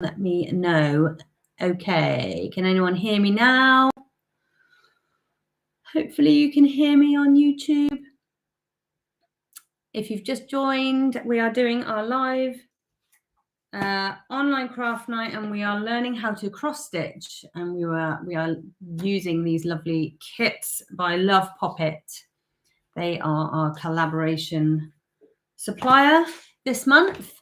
let me know. Okay, can anyone hear me now? Hopefully you can hear me on YouTube. If you've just joined, we are doing our live online craft night, and we are learning how to cross stitch, and we are using these lovely kits by Love Poppet. They are our collaboration supplier this month.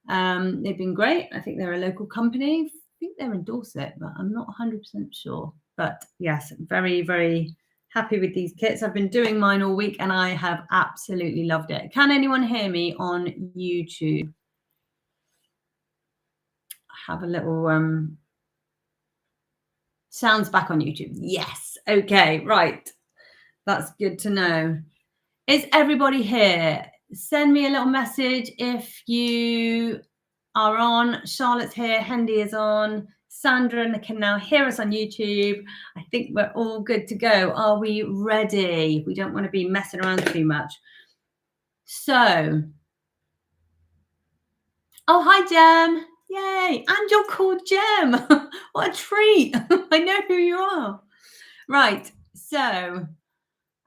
They've been great. I think they're a local company. I think they're in Dorset, but I'm not 100% sure. But yes, very, very happy with these kits. I've been doing mine all week and I have absolutely loved it. Can anyone hear me on YouTube? Have a little sounds back on YouTube. Yes. Okay, right. That's good to know. Is everybody here? Send me a little message if you are on. Charlotte's here. Hendy is on. Sandra can now hear us on YouTube. I think we're all good to go. Are we ready? We don't want to be messing around too much. So, oh, hi, Jem. Yay. And you're called Jem. What a treat. I know who you are. Right. So,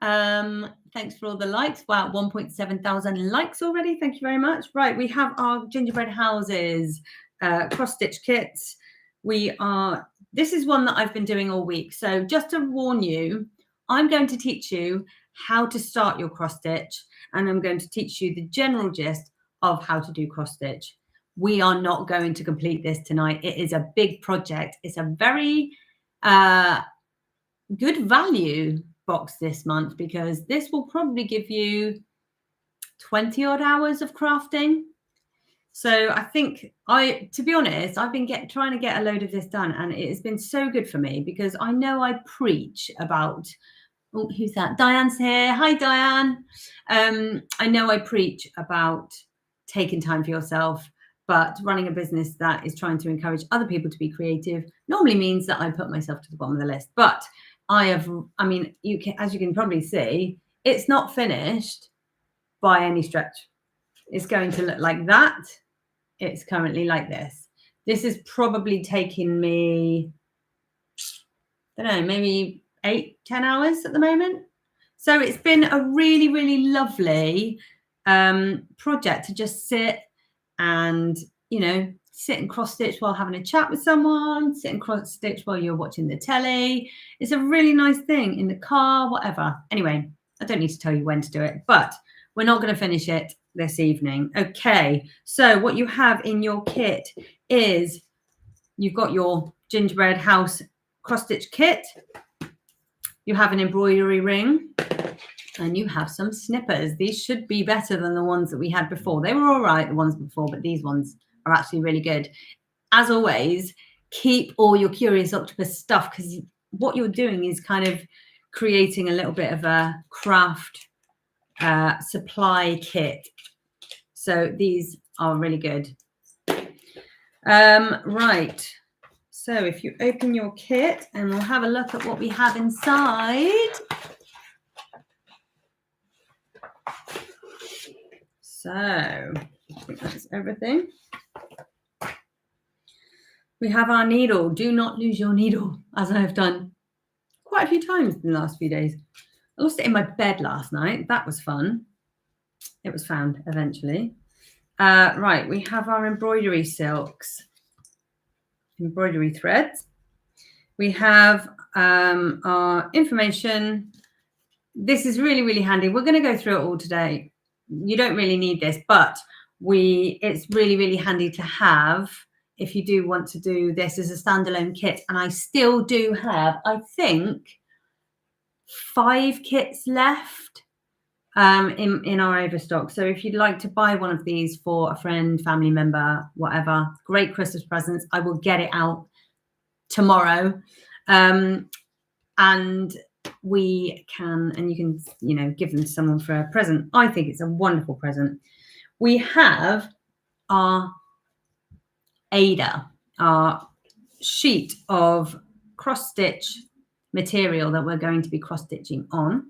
thanks for all the likes. Wow, 1.7 thousand likes already. Thank you very much. Right, we have our gingerbread houses cross stitch kits. This is one that I've been doing all week. So just to warn you, I'm going to teach you how to start your cross stitch, and I'm going to teach you the general gist of how to do cross stitch. We are not going to complete this tonight. It is a big project. It's a very good value box this month, because this will probably give you 20 odd hours of crafting. So I think to be honest, I've been trying to get a load of this done, and it has been so good for me, because I know I preach about, oh, who's that? Diane's here. Hi, Diane. I know I preach about taking time for yourself, but running a business that is trying to encourage other people to be creative normally means that I put myself to the bottom of the list. But as you can probably see, it's not finished by any stretch. It's going to look like that. It's currently like this. This is probably taking me, I don't know, maybe 8-10 hours at the moment. So it's been a really, really lovely project to just sit and, sit and cross stitch while having a chat with someone, sit and cross stitch while you're watching the telly. It's a really nice thing in the car, whatever. Anyway, I don't need to tell you when to do it, but we're not going to finish it this evening. Okay, so what you have in your kit is you've got your gingerbread house cross stitch kit. You have an embroidery ring, and you have some snippers. These should be better than the ones that we had before. They were all right, the ones before, but these ones are actually really good. As always, keep all your Curious Octopus stuff, because what you're doing is kind of creating a little bit of a craft supply kit. So these are really good. Right. So if you open your kit, and we'll have a look at what we have inside. So I think that's everything. We have our needle. Do not lose your needle, as I have done quite a few times in the last few days. I lost it in my bed last night. That was fun. It was found eventually. Right, we have our embroidery silks, embroidery threads. We have our information. This is really, really handy. We're going to go through it all today. You don't really need this, but it's really, really handy to have if you do want to do this as a standalone kit. And I still do have, I think, 5 kits left in our overstock. So if you'd like to buy one of these for a friend, family member, whatever, great Christmas presents, I will get it out tomorrow. And you can, give them to someone for a present. I think it's a wonderful present. We have our Ada, our sheet of cross-stitch material that we're going to be cross-stitching on.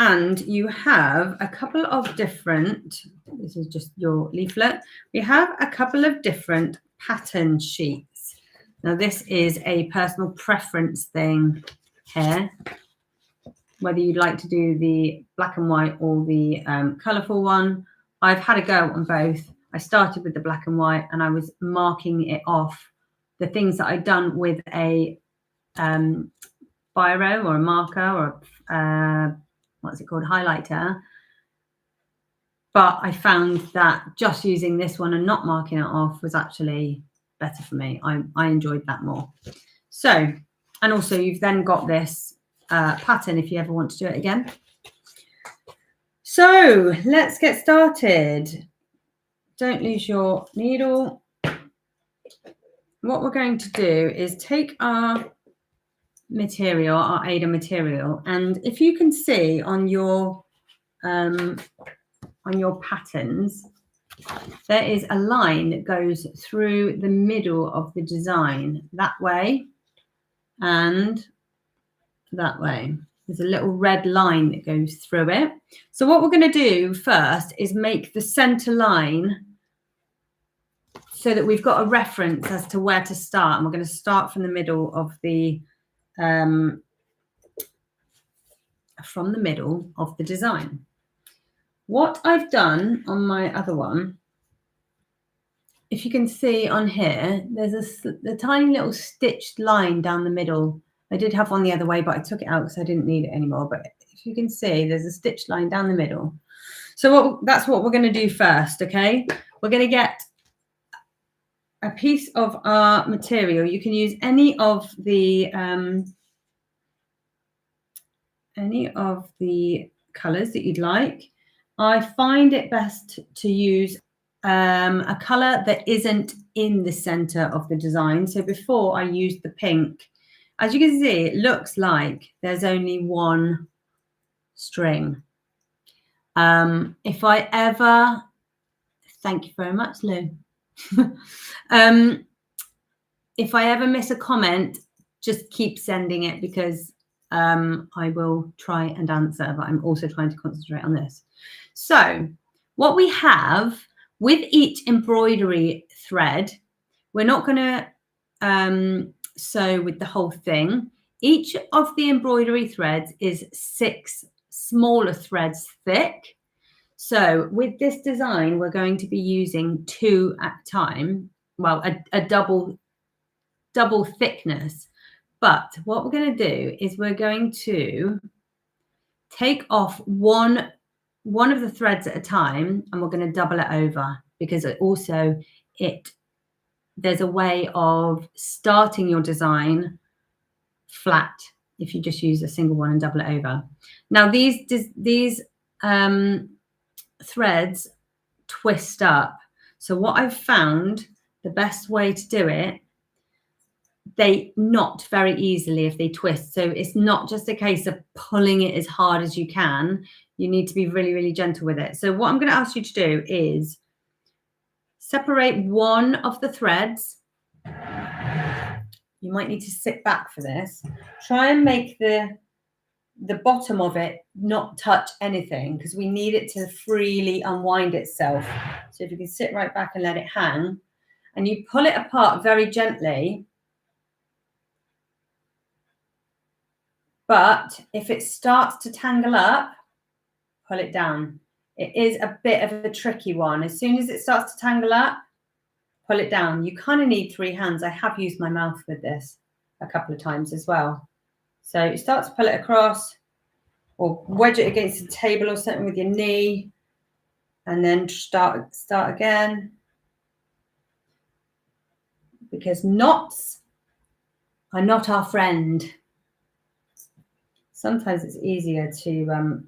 And you have a couple of different, this is just your leaflet. We have a couple of different pattern sheets. Now this is a personal preference thing here, whether you'd like to do the black and white or the colourful one. I've had a go on both. I started with the black and white and I was marking it off, the things that I'd done with a biro or a marker or what's it called, highlighter. But I found that just using this one and not marking it off was actually better for me. I enjoyed that more. So, and also you've then got this pattern if you ever want to do it again. So let's get started. Don't lose your needle. What we're going to do is take our material, our Aida material, and if you can see on your patterns, there is a line that goes through the middle of the design, that way and that way. There's a little red line that goes through it. So what we're going to do first is make the center line so that we've got a reference as to where to start. And we're going to start from the middle of the design. What I've done on my other one, if you can see on here, there's a tiny little stitched line down the middle. I did have one the other way, but I took it out because I didn't need it anymore. But if you can see, there's a stitched line down the middle. So that's what we're going to do first, okay? We're going to get a piece of our material. You can use any of the colours that you'd like. I find it best to use a colour that isn't in the centre of the design. So before I used the pink, as you can see, it looks like there's only one string. If I ever, thank you very much, Lou. If I ever miss a comment, just keep sending it because I will try and answer, but I'm also trying to concentrate on this. So what we have with each embroidery thread, we're not going to sew with the whole thing. Each of the embroidery threads is 6 smaller threads thick. So with this design, we're going to be using 2 at a time. Well, a double thickness. But what we're going to do is we're going to take off one of the threads at a time, and we're going to double it over because there's a way of starting your design flat if you just use a single one and double it over. Now these threads twist up. So what I've found, the best way to do it, they knot very easily if they twist. So it's not just a case of pulling it as hard as you can. You need to be really, really gentle with it. So what I'm going to ask you to do is separate one of the threads. You might need to sit back for this. Try and make the bottom of it not touch anything because we need it to freely unwind itself. So if you can sit right back and let it hang, and you pull it apart very gently. But if it starts to tangle up, pull it down. It is a bit of a tricky one. As soon as it starts to tangle up, pull it down. You kind of need 3 hands. I have used my mouth with this a couple of times as well. So you start to pull it across or wedge it against the table or something with your knee, and then start again. Because knots are not our friend. Sometimes it's easier to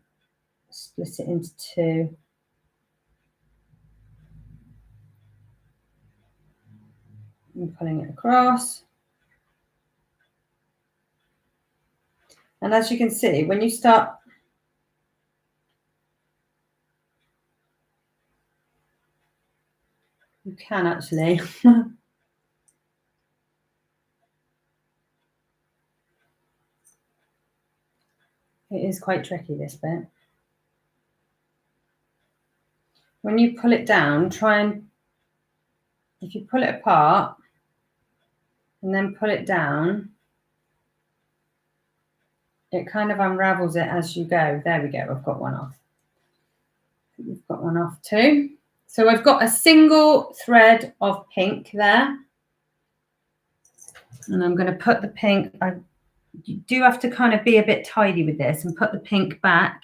split it into 2. And pulling it across. And as you can see, when you start, you can actually. It is quite tricky, this bit. when you pull it down, try and, if you pull it apart and then pull it down, it kind of unravels it as you go. There we go, I've got one off. We've got one off too. So I've got a single thread of pink there. And I'm going to put the pink, you do have to kind of be a bit tidy with this and put the pink back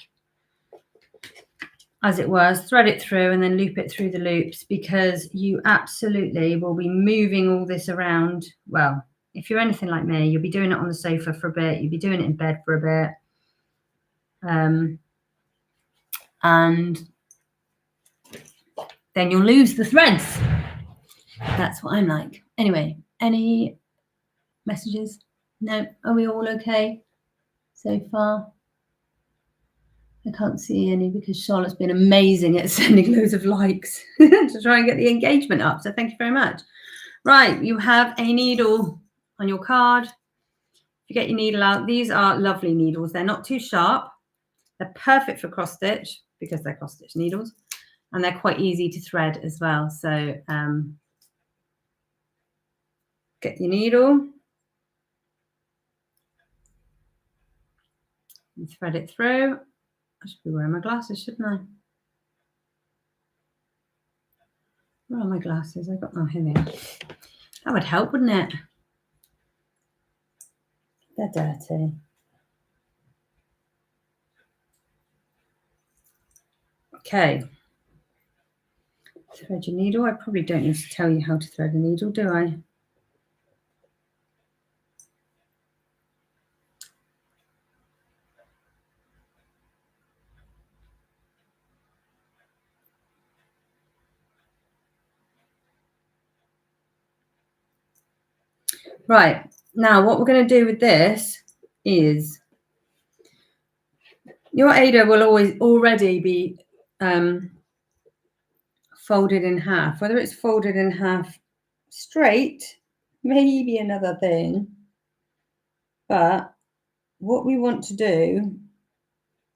as it was, thread it through and then loop it through the loops, because you absolutely will be moving all this around. Well, if you're anything like me, you'll be doing it on the sofa for a bit, you'll be doing it in bed for a bit. And then you'll lose the threads. That's what I'm like. Anyway, any messages? No? Are we all okay so far? I can't see any because Charlotte's been amazing at sending loads of likes to try and get the engagement up. So thank you very much. Right, you have a needle on your card. You get your needle out. These are lovely needles. They're not too sharp. They're perfect for cross stitch because they're cross stitch needles, and they're quite easy to thread as well. So get your needle and thread it through. I should be wearing my glasses, shouldn't I? Where are my glasses? I've got, oh, here they are. That would help, wouldn't it? They're dirty. Okay. Thread your needle. I probably don't need to tell you how to thread a needle, do I? Right, now what we're going to do with this is your Aida will already be folded in half. Whether it's folded in half straight, maybe another thing. But what we want to do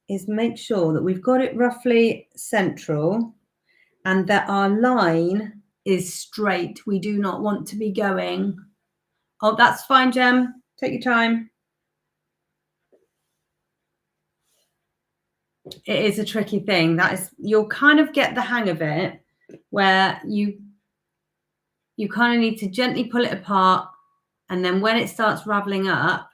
is make sure that we've got it roughly central and that our line is straight. We do not want to be going, oh, that's fine, Jem. Take your time. It is a tricky thing. That is, you'll kind of get the hang of it where you kind of need to gently pull it apart, and then when it starts raveling up,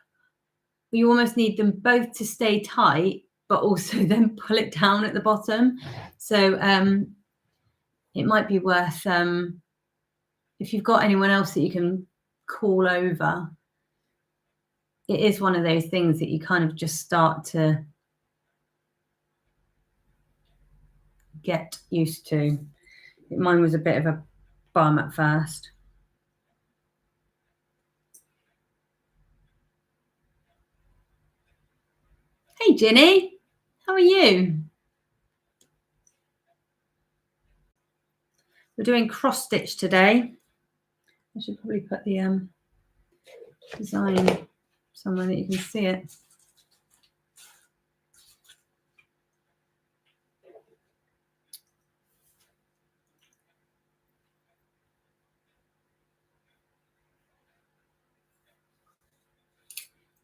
you almost need them both to stay tight, but also then pull it down at the bottom. So it might be worth, if you've got anyone else that you can call over, it is one of those things that you kind of just start to get used to. Mine was a bit of a bum at first. Hey, Ginny, how are you? We're doing cross stitch today. I should probably put the design somewhere that you can see it.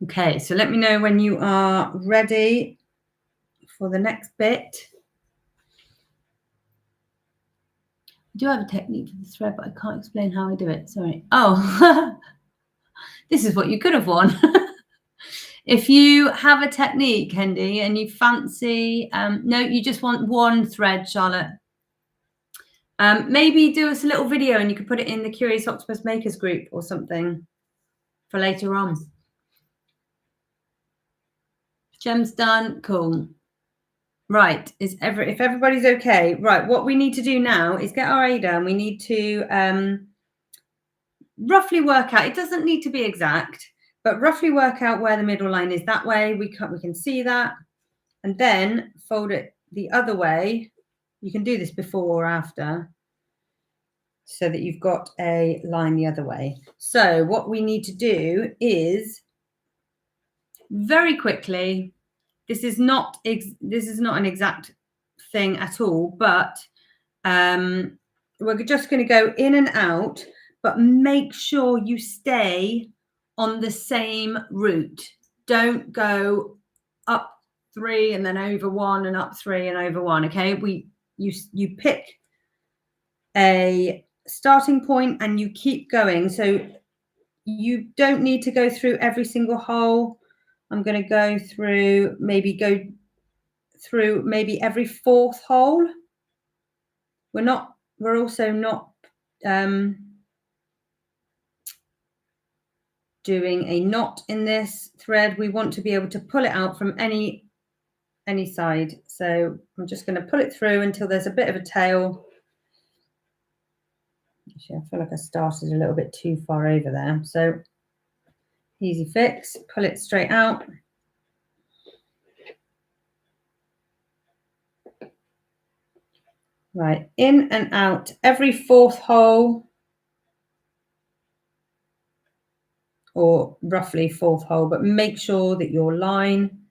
Okay, so let me know when you are ready for the next bit. I do have a technique for the thread, but I can't explain how I do it. Sorry. Oh, this is what you could have won. If you have a technique, Hendy, and you fancy, no, you just want one thread, Charlotte. Maybe do us a little video and you could put it in the Curious Octopus Makers group or something for later on. Gem's done. Cool. Right. If everybody's okay, right, what we need to do now is get our Aida, and we need to roughly work out, it doesn't need to be exact, but roughly work out where the middle line is. That way we can see that, and then fold it the other way. You can do this before or after so that you've got a line the other way. So what we need to do is very quickly, this is not an exact thing at all, but We're just going to go in and out, but make sure you stay on the same route. Don't go up 3 and then over 1 and up 3 and over 1. Okay, you pick a starting point and you keep going. So you don't need to go through every single hole. I'm going to go through maybe every 4th hole. We're also not doing a knot in this thread. We want to be able to pull it out from any side. So I'm just going to pull it through until there's a bit of a tail. Actually, I feel like I started a little bit too far over there. So easy fix, pull it straight out. Right, in and out every 4th hole, or roughly 4th hole, but make sure that your line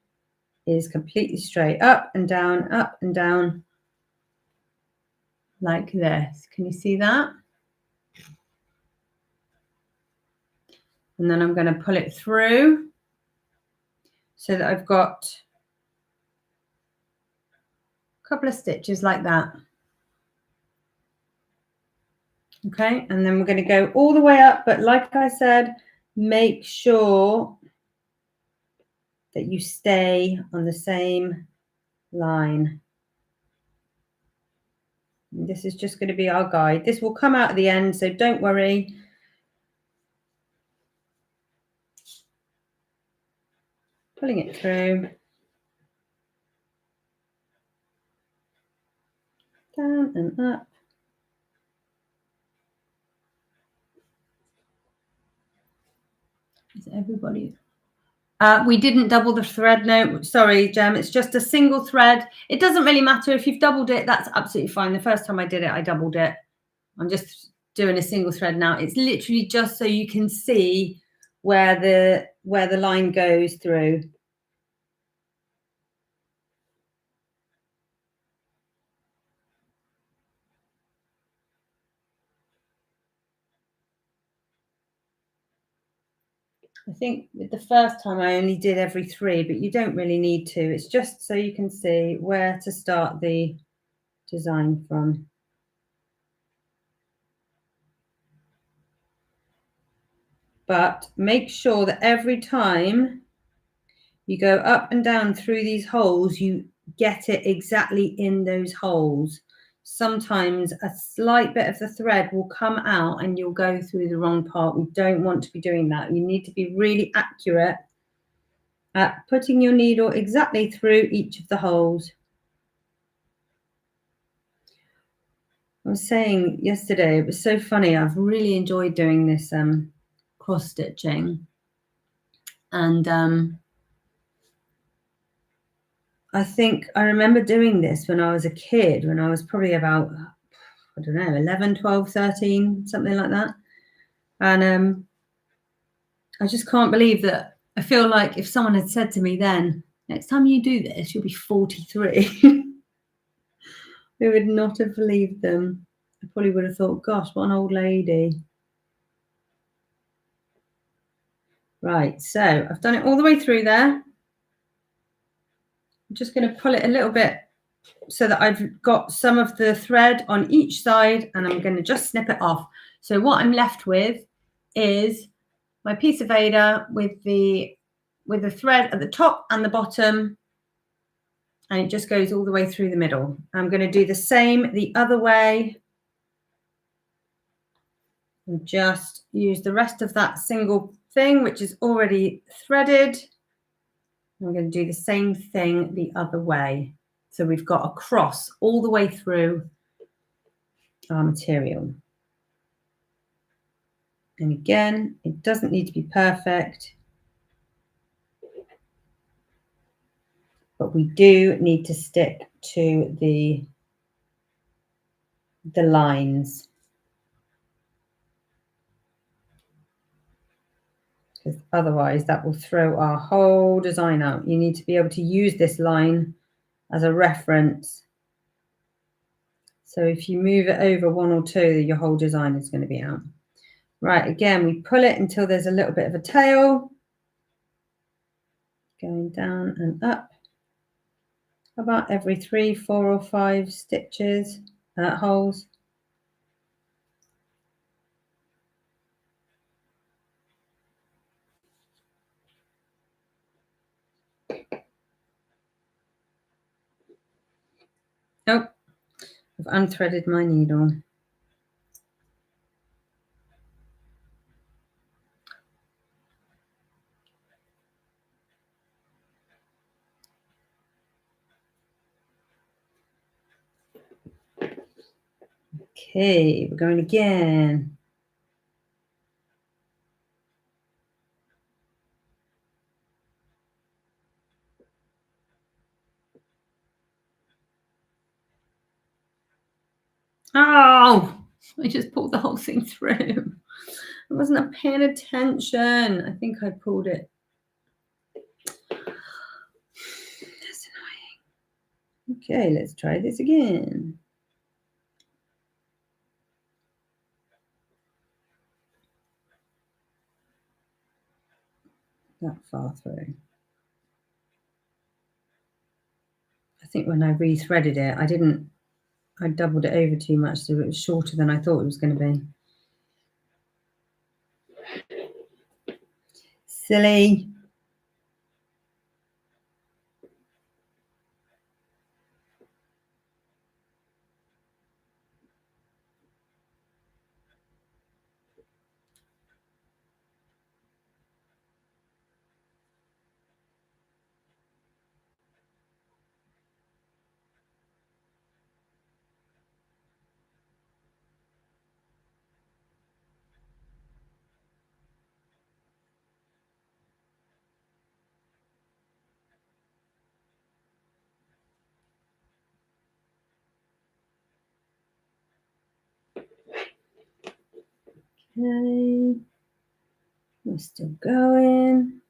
is completely straight, up and down like this. Can you see that? And then I'm going to pull it through so that I've got a couple of stitches like that. Okay, and then we're going to go all the way up, but like I said, make sure that you stay on the same line. And this is just going to be our guide. This will come out at the end, so don't worry. Pulling it through. Down and up. Is everybody? We didn't double the thread. No, sorry, Jem. It's just a single thread. It doesn't really matter if you've doubled it. That's absolutely fine. The first time I did it, I doubled it. I'm just doing a single thread now. It's literally just so you can see where the line goes through. I think with the first time I only did every 3, but you don't really need to. It's just so you can see where to start the design from. But make sure that every time you go up and down through these holes, you get it exactly in those holes. Sometimes a slight bit of the thread will come out and you'll go through the wrong part. We don't want to be doing that. You need to be really accurate at putting your needle exactly through each of the holes. I was saying yesterday, it was so funny. I've really enjoyed doing this cross stitching. And I think I remember doing this when I was a kid, when I was probably about, I don't know, 11, 12, 13, something like that. And I just can't believe that. I feel like if someone had said to me then, next time you do this, you'll be 43. I would not have believed them. I probably would have thought, gosh, what an old lady. Right, so I've done it all the way through there. I'm just going to pull it a little bit so that I've got some of the thread on each side, and I'm going to just snip it off. So what I'm left with is my piece of Aida with the thread at the top and the bottom, and it just goes all the way through the middle. I'm going to do the same the other way and just use the rest of that single thing, which is already threaded. I'm going to do the same thing the other way. So we've got a cross all the way through our material. And again, it doesn't need to be perfect, but we do need to stick to the lines, because otherwise that will throw our whole design out. You need to be able to use this line as a reference So if you move it over 1 or 2, your whole design is going to be out. Right, again, we pull it until there's a little bit of a tail. Going down and up. About every 3, 4 or 5 stitches, holes. Oh, I've unthreaded my needle. Okay, we're going again. Oh, I just pulled the whole thing through. I wasn't paying attention. I think I pulled it. That's annoying. Okay, let's try this again. That far through. I think when I rethreaded it, I doubled it over too much, so it was shorter than I thought it was going to be. Silly. Okay, we're still going.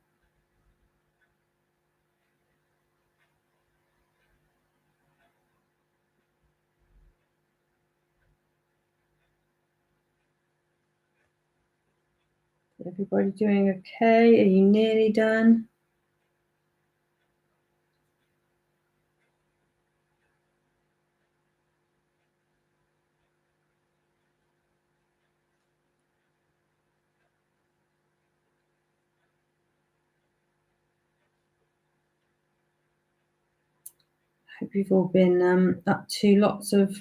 Everybody doing okay? Are you nearly done? Hope you've all been up to lots of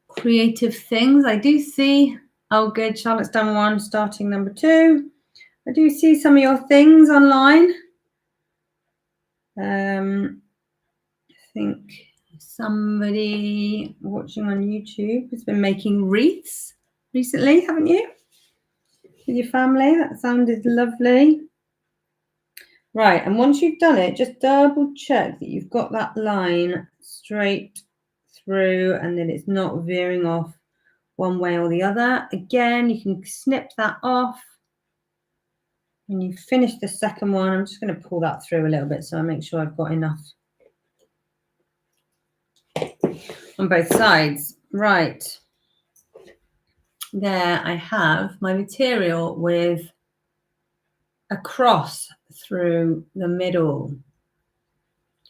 creative things. I do see, oh good, Charlotte's done one, starting number 2. I do see some of your things online. I think somebody watching on YouTube has been making wreaths recently, haven't you? With your family. That sounded lovely. Right, and once you've done it, just double check that you've got that line straight through and that it's not veering off one way or the other. Again, you can snip that off. When you finish the second one, I'm just going to pull that through a little bit so I make sure I've got enough on both sides. Right. There I have my material with a cross through the middle.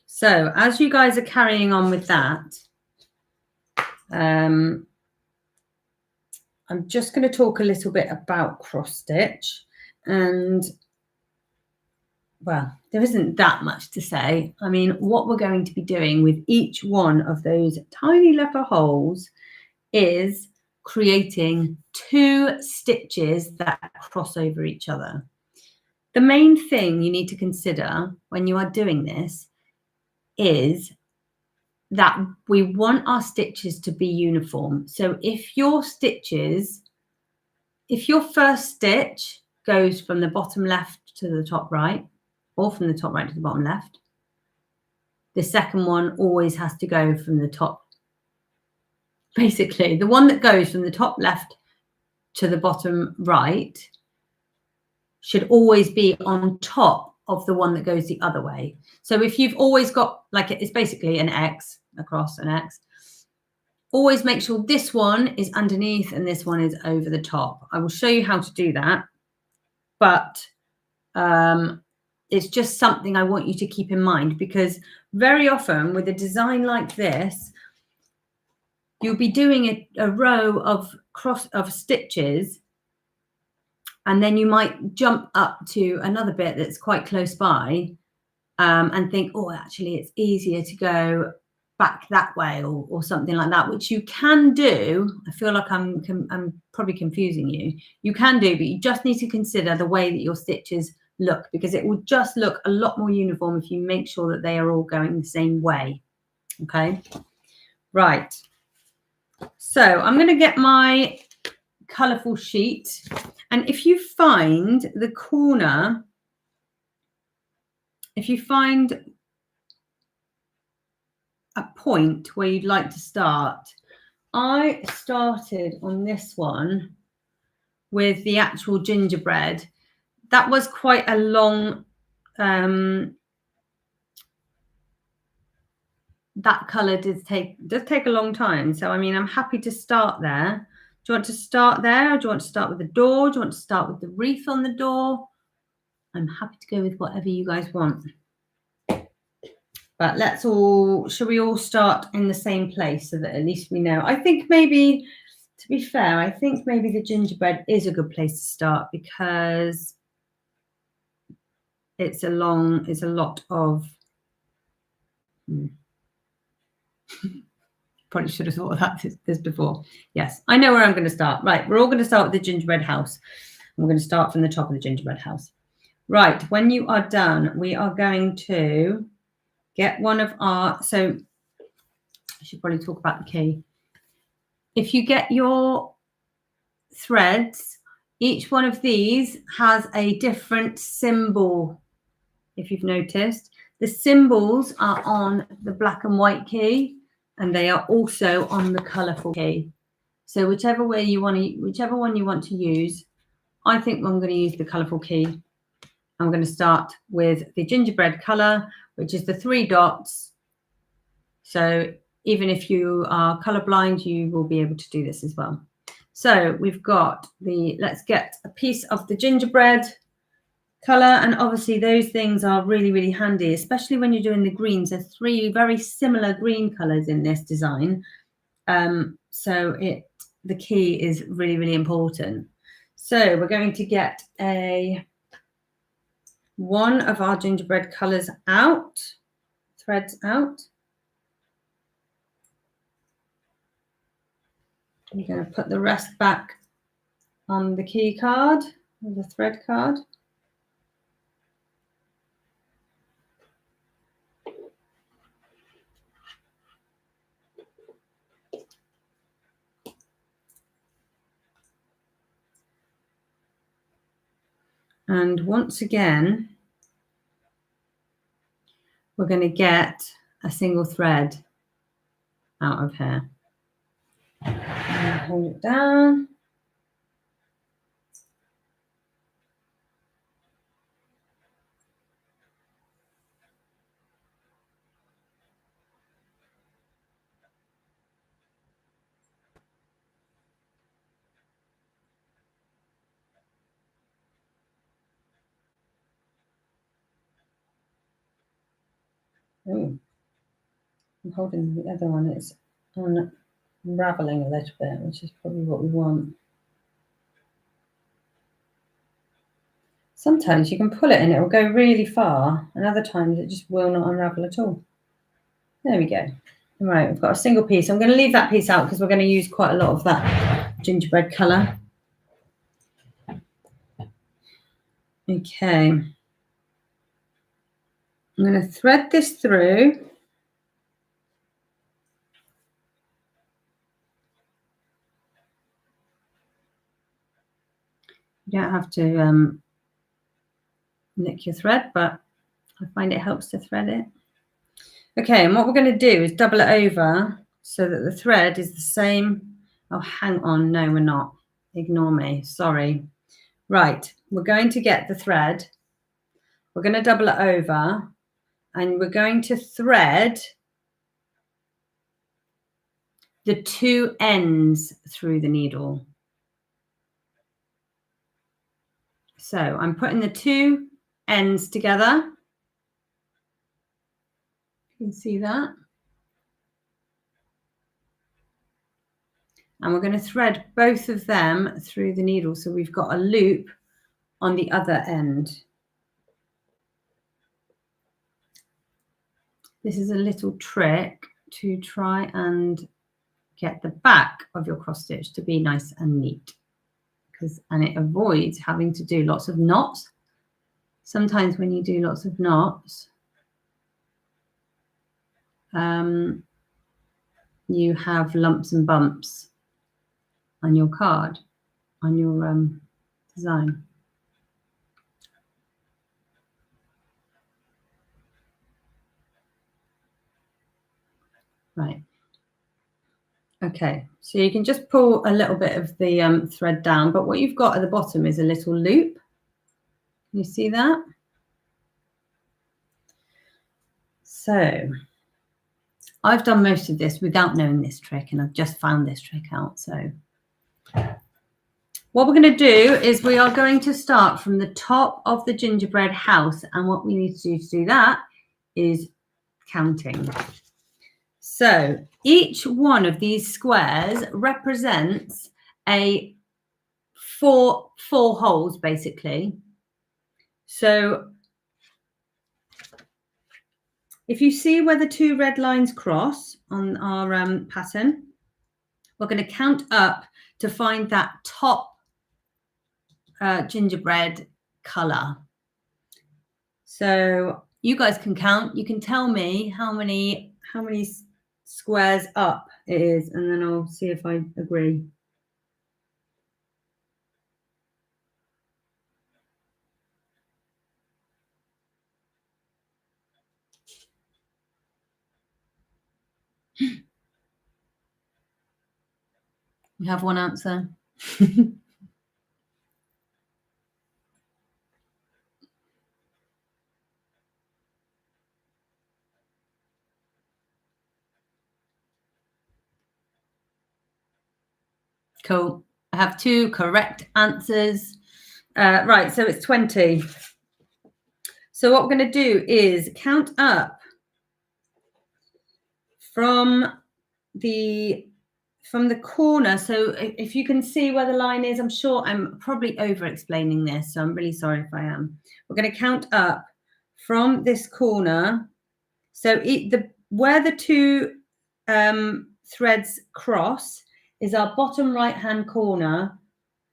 So as you guys are carrying on with that, I'm just going to talk a little bit about cross stitch. And well, there isn't that much to say. I mean, what we're going to be doing with each one of those tiny little holes is creating 2 stitches that cross over each other. The main thing you need to consider when you are doing this is that we want our stitches to be uniform. So if your first stitch goes from the bottom left to the top right, or from the top right to the bottom left, the second one always has to go from the top. Basically, the one that goes from the top left to the bottom right should always be on top of the one that goes the other way. So if you've always got, like, it's basically an X, across an X, always make sure this one is underneath and this one is over the top. I will show you how to do that, but it's just something I want you to keep in mind, because very often with a design like this, you'll be doing a row of stitches, and then you might jump up to another bit that's quite close by and think, oh, actually it's easier to go back that way or something like that, which you can do. I feel like I'm probably confusing you. You can do, but you just need to consider the way that your stitches look, because it will just look a lot more uniform if you make sure that they are all going the same way. Okay, right. So I'm going to get my colourful sheet, and if you find the corner, if you find a point where you'd like to start, I started on this one with the actual gingerbread. That was quite a long, that colour does take a long time. So, I mean, I'm happy to start there. Do you want to start there, or do you want to start with the door? Do you want to start with the wreath on the door? I'm happy to go with whatever you guys want. But shall we all start in the same place so that at least we know? I think maybe, to be fair, I think maybe the gingerbread is a good place to start, because it's a lot of, probably should have thought of that this before. Yes, I know where I'm going to start. Right, we're all going to start with the gingerbread house. We're going to start from the top of the gingerbread house. Right, when you are done, we are going to get one of our, so I should probably talk about the key. If you get your threads, each one of these has a different symbol. If you've noticed, the symbols are on the black and white key, and they are also on the colourful key. So whichever one you want to use, I think I'm going to use the colourful key. I'm going to start with the gingerbread colour, which is the 3 dots. So even if you are colourblind, you will be able to do this as well. So we've got let's get a piece of the gingerbread colour, and obviously those things are really, really handy, especially when you're doing the greens. There's 3 very similar green colours in this design. So the key is really, really important. So we're going to get one of our gingerbread colours out, threads out. I'm going to put the rest back on the key card, or the thread card. And once again, we're going to get a single thread out of here. Hold it down. Oh, I'm holding the other one. It's unraveling a little bit, which is probably what we want. Sometimes you can pull it and it will go really far, and other times it just will not unravel at all. There we go. All right, we've got a single piece. I'm going to leave that piece out because we're going to use quite a lot of that gingerbread colour. Okay. I'm going to thread this through. You don't have to nick your thread, but I find it helps to thread it. Okay, and what we're going to do is double it over so that the thread is the same. Oh, hang on. No, we're not. Ignore me. Sorry. Right, we're going to get the thread. We're going to double it over, and we're going to thread the two ends through the needle. So I'm putting the two ends together. You can see that. And we're going to thread both of them through the needle. So we've got a loop on the other end. This is a little trick to try and get the back of your cross stitch to be nice and neat, and it avoids having to do lots of knots. Sometimes when you do lots of knots, you have lumps and bumps on your card, on your design. Right. Okay, so you can just pull a little bit of the thread down, but what you've got at the bottom is a little loop. Can you see that? So I've done most of this without knowing this trick, and I've just found this trick out. So what we're going to do is we are going to start from the top of the gingerbread house, and what we need to do that is counting. So each one of these squares represents a four holes, basically. So if you see where the two red lines cross on our pattern, we're going to count up to find that top gingerbread color. So you guys can count. You can tell me how many squares up it is, and then I'll see if I agree. We have one answer. Cool. I have two correct answers. Right, so it's 20. So what we're going to do is count up from the corner. So if you can see where the line is, I'm sure I'm probably over explaining this, so I'm really sorry if I am. We're going to count up from this corner. So where the two threads cross is our bottom right hand corner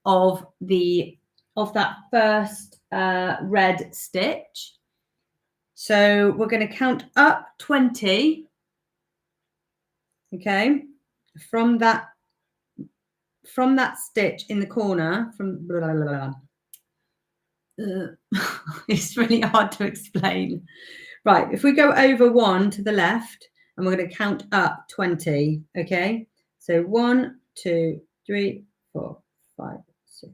of that first red stitch. So we're going to count up 20, okay, from that stitch in the corner, from blah, blah, blah. It's really hard to explain. Right, if we go over 1 to the left, and we're going to count up 20, okay? So 1, 2, 3, 4, 5, 6,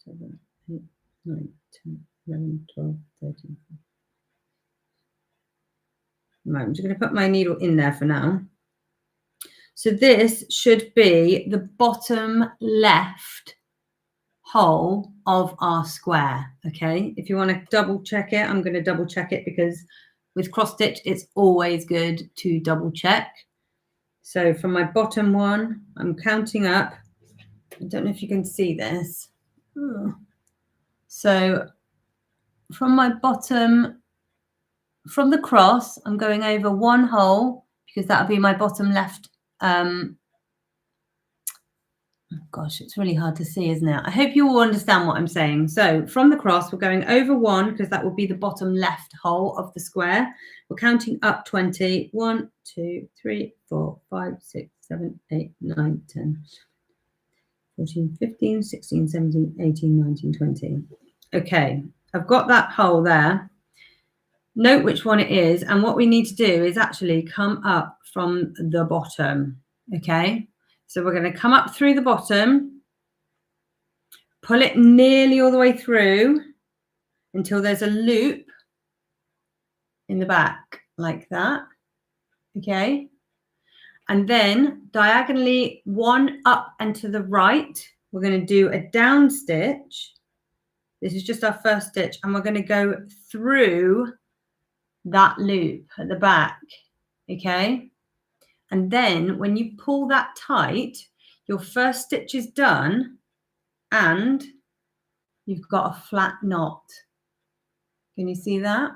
7, 8, 9, 10, 11, 12, 13. Right, I'm just going to put my needle in there for now. So this should be the bottom left hole of our square, okay? If you want to double check it, I'm going to double check it, because with cross stitch, it's always good to double check. So from my bottom one, I'm counting up. I don't know if you can see this. So from my bottom, from the cross, I'm going over 1 hole, because that would be my bottom left. Gosh, it's really hard to see, isn't it? I hope you all understand what I'm saying. So from the cross, we're going over 1, because that will be the bottom left hole of the square. We're counting up 20. 1, 2, 3, 4, 5, 6, 7, 8, 9, 10, 14, 15, 16, 17, 18, 19, 20. Okay, I've got that hole there. Note which one it is. And what we need to do is actually come up from the bottom. Okay. So we're going to come up through the bottom, pull it nearly all the way through until there's a loop in the back, like that. Okay. And then diagonally 1 up and to the right, we're going to do a down stitch. This is just our first stitch, and we're going to go through that loop at the back, okay? And then when you pull that tight, your first stitch is done and you've got a flat knot. Can you see that?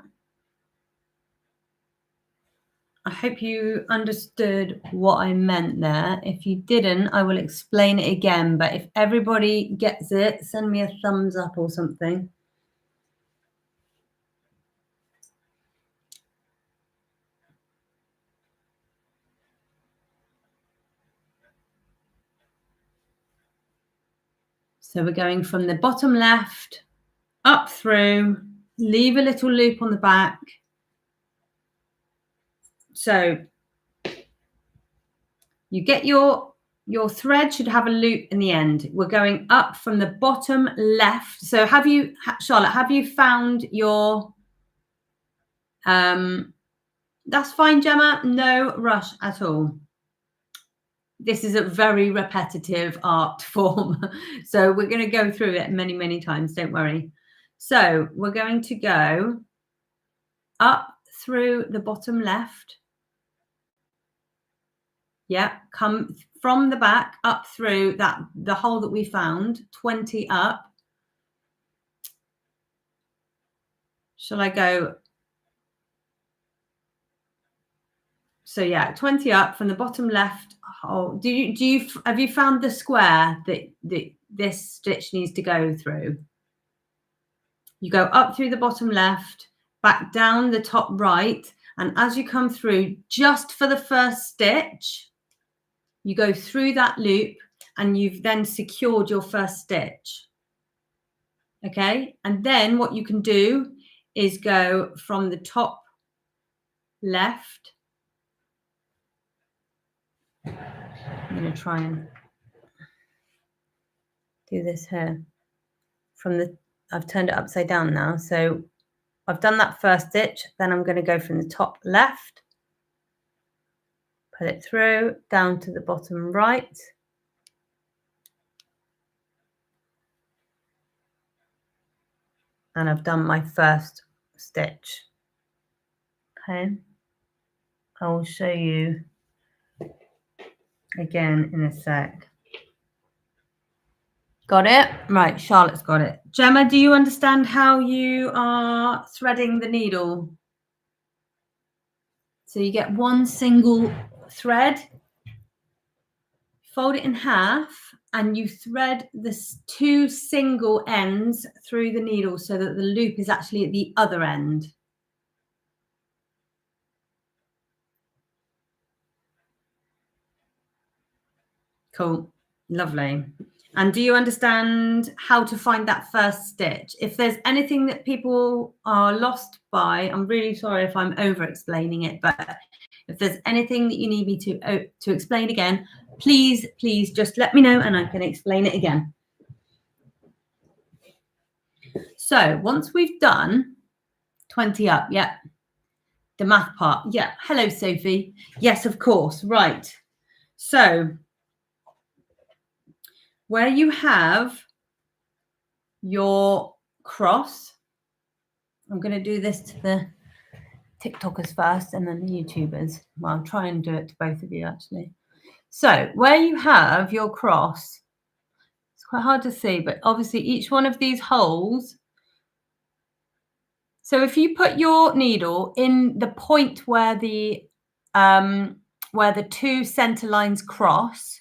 I hope you understood what I meant there. If you didn't, I will explain it again. But if everybody gets it, send me a thumbs up or something. So we're going from the bottom left, up through, leave a little loop on the back. So you get your thread should have a loop in the end. We're going up from the bottom left. So have you, Charlotte, have you found your, that's fine, Gemma, no rush at all. This is a very repetitive art form. So we're going to go through it many, many times, don't worry. So we're going to go up through the bottom left. Yeah, come from the back up through that, the hole that we found, 20 up. Shall I go? So yeah, 20 up from the bottom left hole. Have you found the square that this stitch needs to go through? You go up through the bottom left, back down the top right, and as you come through, just for the first stitch, you go through that loop and you've then secured your first stitch. Okay, and then what you can do is go from the top left. I'm going to try and do this here. I've turned it upside down now. So I've done that first stitch. Then I'm going to go from the top left, pull it through, down to the bottom right. And I've done my first stitch. Okay. I will show you again in a sec. Got it? Right, Charlotte's got it. Gemma, do you understand how you are threading the needle? So you get one single thread, fold it in half, and you thread the 2 single ends through the needle so that the loop is actually at the other end. Cool, lovely. And do you understand how to find that first stitch? If there's anything that people are lost by, I'm really sorry if I'm over explaining it, but if there's anything that you need me to explain again, please just let me know and I can explain it again. So once we've done 20 up, yeah, the math part, yeah. Hello, Sophie. Yes, of course. Right. So where you have your cross, I'm going to do this to the TikTokers first and then the YouTubers. Well, I'll try and do it to both of you, actually. So where you have your cross, it's quite hard to see, but obviously each one of these holes. So if you put your needle in the point where the 2 center lines cross,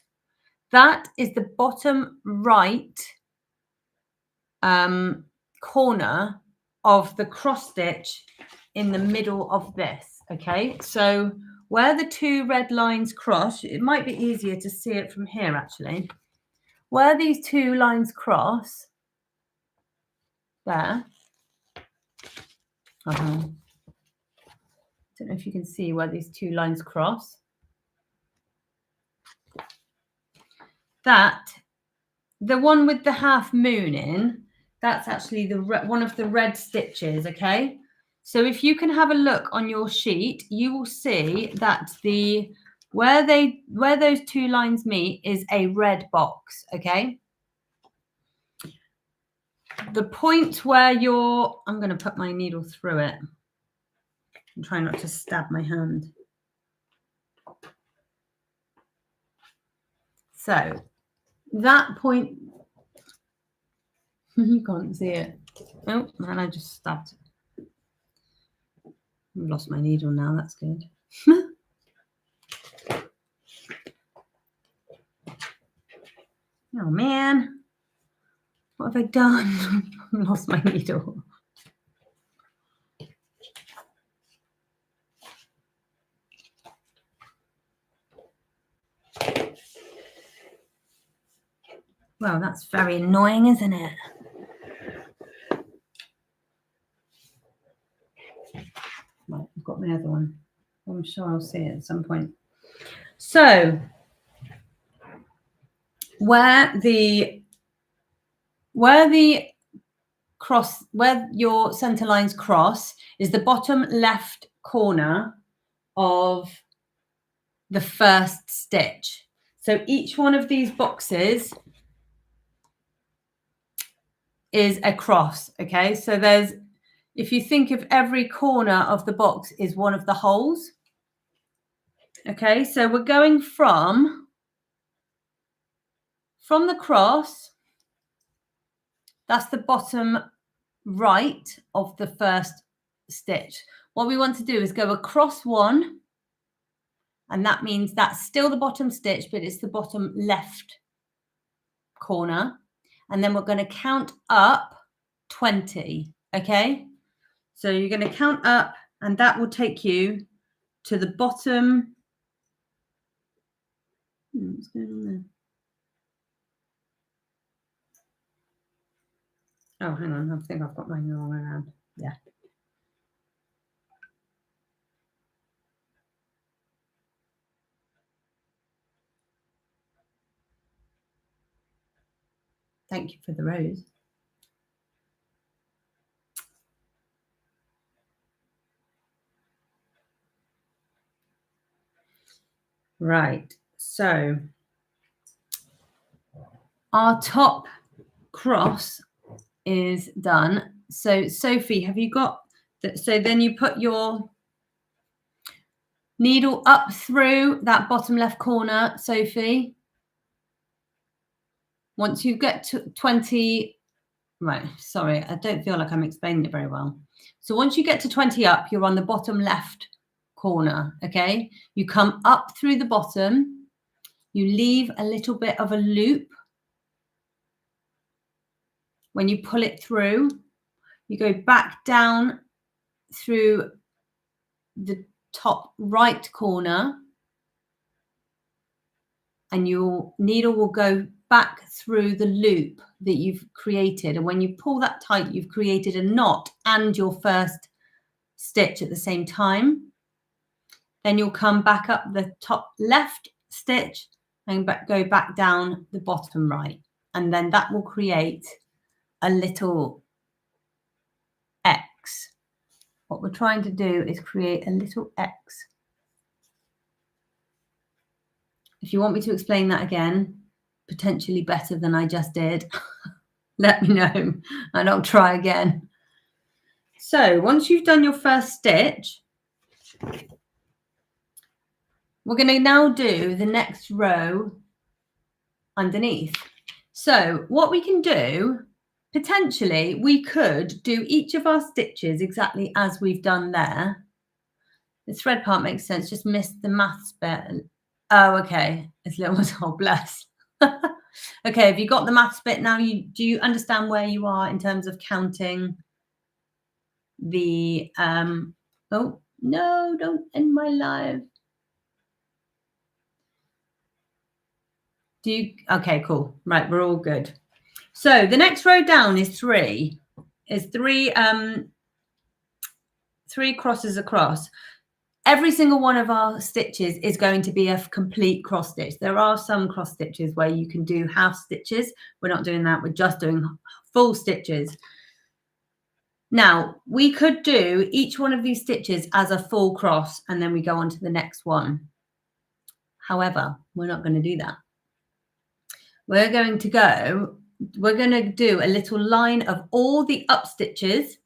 that is the bottom right corner of the cross stitch in the middle of this. Okay, so where the 2 red lines cross, it might be easier to see it from here actually. Where these 2 lines cross, there. I don't know if you can see where these 2 lines cross. That, the one with the half moon in, that's actually one of the red stitches, okay? So if you can have a look on your sheet, you will see that the where those two lines meet is a red box, okay? The point where I'm going to put my needle through it and try not to stab my hand. So that point, you can't see it. Oh, and I just stabbed. I've lost my needle now, that's good. Oh man, what have I done? I lost my needle. Well, that's very annoying, isn't it? Right, I've got my other one. I'm sure I'll see it at some point. So where your center lines cross is the bottom left corner of the first stitch. So each one of these boxes is a cross, okay? So if you think of every corner of the box is one of the holes, okay? So we're going from the cross, that's the bottom right of the first stitch. What we want to do is go across one, and that means that's still the bottom stitch, but it's the bottom left corner. And then we're going to count up 20, okay? So you're going to count up, and that will take you to the bottom. What's going on there? Oh, hang on. I think I've got mine the wrong way around. Yeah. Thank you for the rose. Right. So our top cross is done. So Sophie, have you got that? So then you put your needle up through that bottom left corner, Sophie. Once you get to 20, right, sorry, I don't feel like I'm explaining it very well. So once you get to 20 up, you're on the bottom left corner, okay? You come up through the bottom, you leave a little bit of a loop. When you pull it through, you go back down through the top right corner, and your needle will go back through the loop that you've created. And when you pull that tight, you've created a knot and your first stitch at the same time. Then you'll come back up the top left stitch and go back down the bottom right. And then that will create a little X. What we're trying to do is create a little X. If you want me to explain that again, potentially better than I just did, let me know and I'll try again. So once you've done your first stitch, we're going to now do the next row underneath. So what we can do, potentially, we could do each of our stitches exactly as we've done there. The thread part makes sense, just missed the maths bit. Oh, okay. It's little ones. Oh, bless. Okay, have you got the maths bit now? Do you understand where you are in terms of counting the oh no, don't end my live. Okay, cool. Right, we're all good. So the next row down is three crosses across. Every single one of our stitches is going to be a complete cross stitch. There are some cross stitches where you can do half stitches. We're not doing that. We're just doing full stitches. Now, we could do each one of these stitches as a full cross, and then we go on to the next one. However, we're not going to do that. We're going to do a little line of all the up stitches,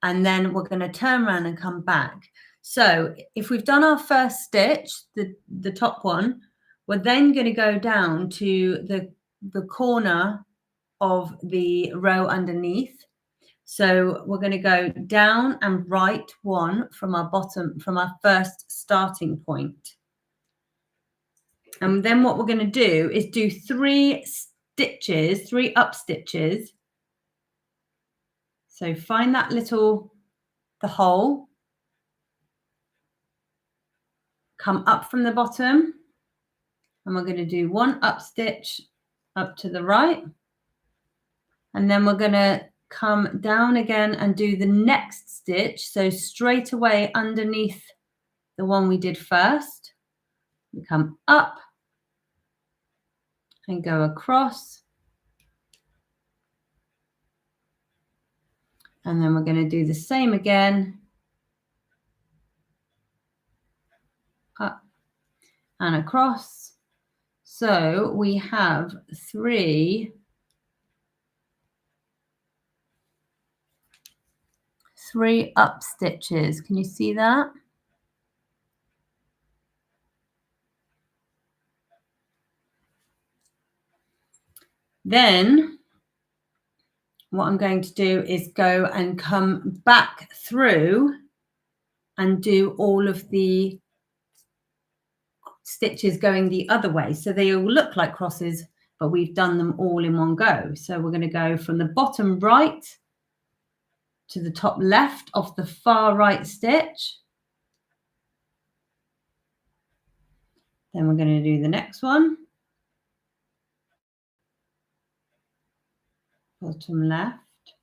and then we're going to turn around and come back. So if we've done our first stitch, the top one, we're then going to go down to the corner of the row underneath. So we're going to go down and right one from our first starting point. And then what we're going to do is do 3 stitches, 3 up stitches. So find that the hole, come up from the bottom, and we're going to do 1 up stitch up to the right. And then we're going to come down again and do the next stitch. So straight away underneath the one we did first, we come up and go across. And then we're going to do the same again, up and across. So we have 3 up stitches. Can you see that? Then what I'm going to do is go and come back through and do all of the stitches going the other way. So they all look like crosses, but we've done them all in one go. So we're going to go from the bottom right to the top left of the far right stitch. Then we're going to do the next one. Bottom left,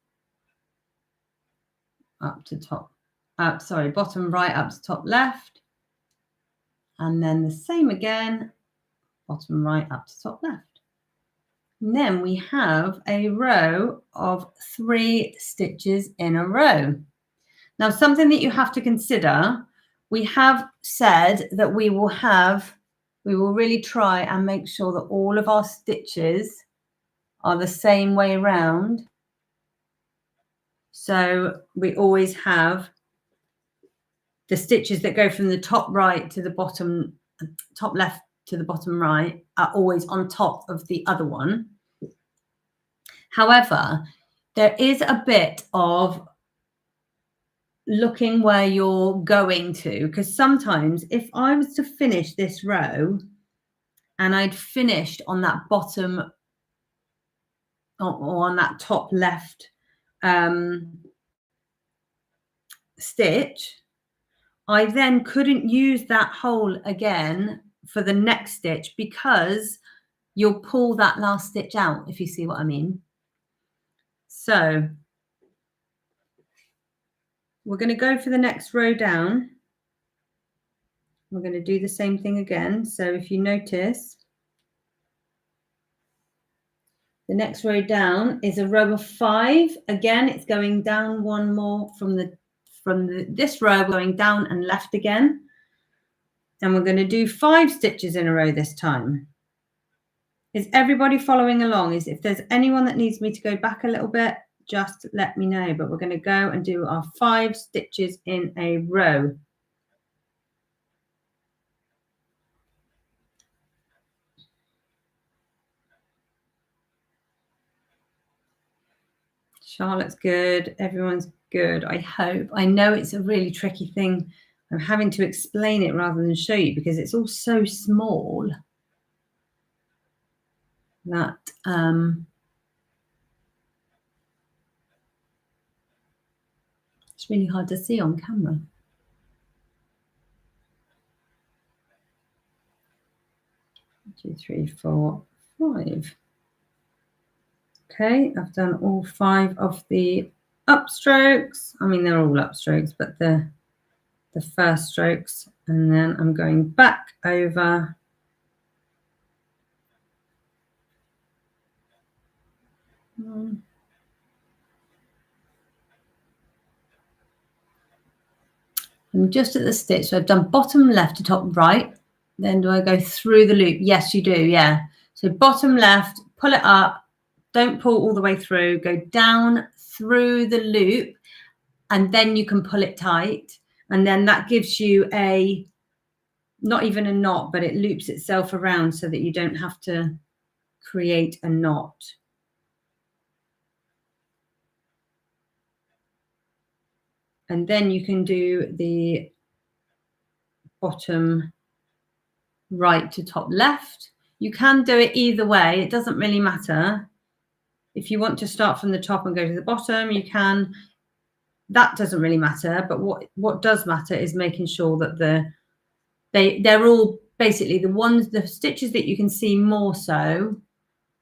up to top, bottom right up to top left. And then the same again, bottom right up to top left. And then we have a row of 3 stitches in a row. Now, something that you have to consider, we have said that we will really try and make sure that all of our stitches are the same way around. So we always have the stitches that go from the top right to the bottom, top left to the bottom right are always on top of the other one. However, there is a bit of looking where you're going to, because sometimes if I was to finish this row and I'd finished on that bottom or on that top left stitch, I then couldn't use that hole again for the next stitch because you'll pull that last stitch out, if you see what I mean. So we're going to go for the next row down. We're going to do the same thing again. So if you notice, the next row down is a row of 5. Again, it's going down one more from this row, going down and left again. And we're going to do 5 stitches in a row this time. Is everybody following along? If there's anyone that needs me to go back a little bit, just let me know. But we're going to go and do our 5 stitches in a row. Charlotte's good. Everyone's good, I hope. I know it's a really tricky thing. I'm having to explain it rather than show you because it's all so small that it's really hard to see on camera. Two, 3, 4, 5. Okay, I've done all 5 of the upstrokes. I mean, they're all upstrokes, but the first strokes. And then I'm going back over. I'm just at the stitch. So I've done bottom left to top right. Then do I go through the loop? Yes, you do. Yeah. So bottom left, pull it up. Don't pull all the way through. Go down through the loop, and then you can pull it tight. And then that gives you a, not even a knot, but it loops itself around so that you don't have to create a knot. And then you can do the bottom right to top left. You can do it either way. It doesn't really matter. If you want to start from the top and go to the bottom, you can. That doesn't really matter. But what does matter is making sure that they're all basically the stitches that you can see more so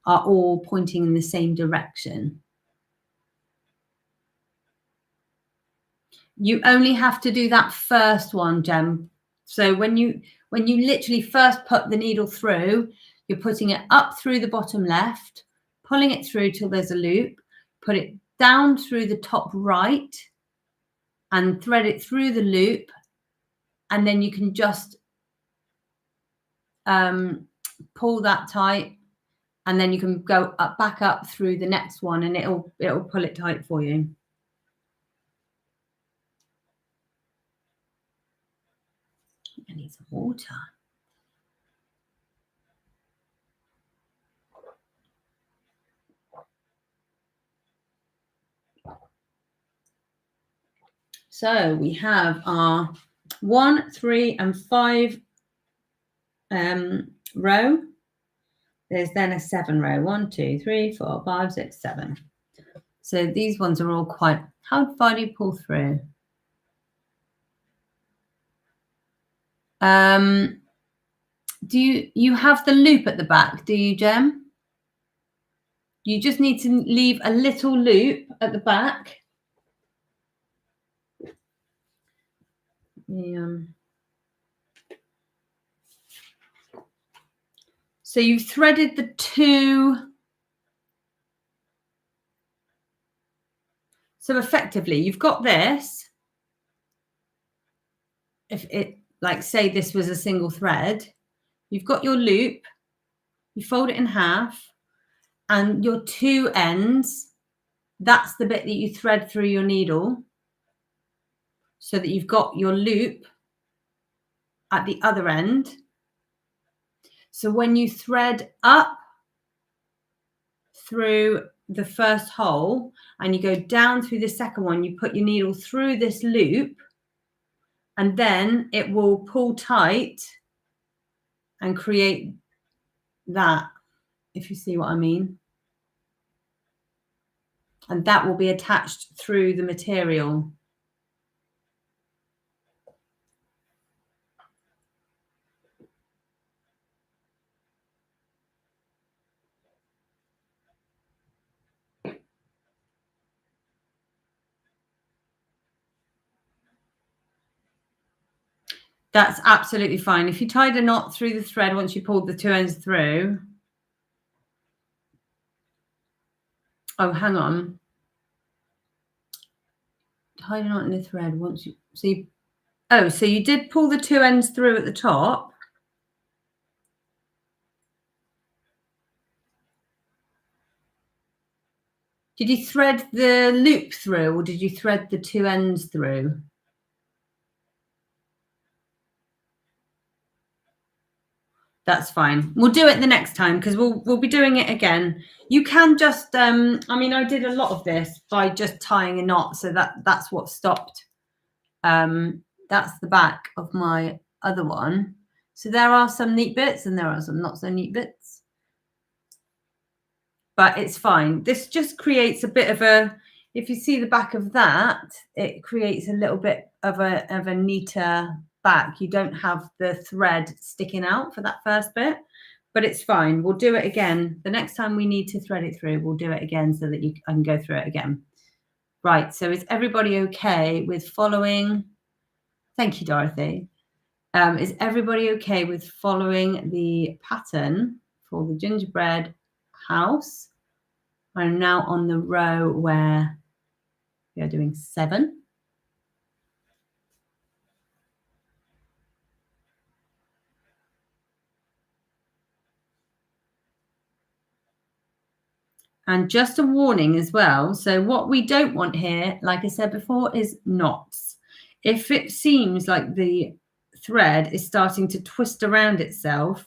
are all pointing in the same direction. You only have to do that first one, Jem. So when you literally first put the needle through, you're putting it up through the bottom left, pulling it through till there's a loop, put it down through the top right and thread it through the loop, and then you can just pull that tight, and then you can go back up through the next one, and it'll pull it tight for you. I need some water. So we have our 1, 3, and 5 row. There's then a 7 row. 1, 2, 3, 4, 5, 6, 7. So these ones are all quite. How far do you pull through? Do you have the loop at the back? Do you, Jem? You just need to leave a little loop at the back. So you've threaded the 2. So effectively, you've got this. If it, like, say this was a single thread, you've got your loop, you fold it in half, and your 2 ends, that's the bit that you thread through your needle so that you've got your loop at the other end. So when you thread up through the first hole and you go down through the second one, you put your needle through this loop, and then it will pull tight and create that, if you see what I mean. And that will be attached through the material. That's absolutely fine. If you tied a knot through the thread once you pulled the 2 ends through. Oh, hang on. Tied a knot in the thread once you see. Oh, so you did pull the 2 ends through at the top. Did you thread the loop through, or did you thread the 2 ends through? That's fine. We'll do it the next time because we'll be doing it again. You can just, I mean, I did a lot of this by just tying a knot, so that's what stopped. That's the back of my other one. So there are some neat bits and there are some not so neat bits, but it's fine. This just creates a bit of a, if you see the back of that, it creates a little bit of a neater back. You don't have the thread sticking out for that first bit, but it's fine. We'll do it again. The next time we need to thread it through, we'll do it again so that I can go through it again. Right, so is everybody okay with following? Thank you, Dorothy. Is everybody okay with following the pattern for the gingerbread house? I'm now on the row where we are doing 7. And just a warning as well. So what we don't want here, like I said before, is knots. If it seems like the thread is starting to twist around itself,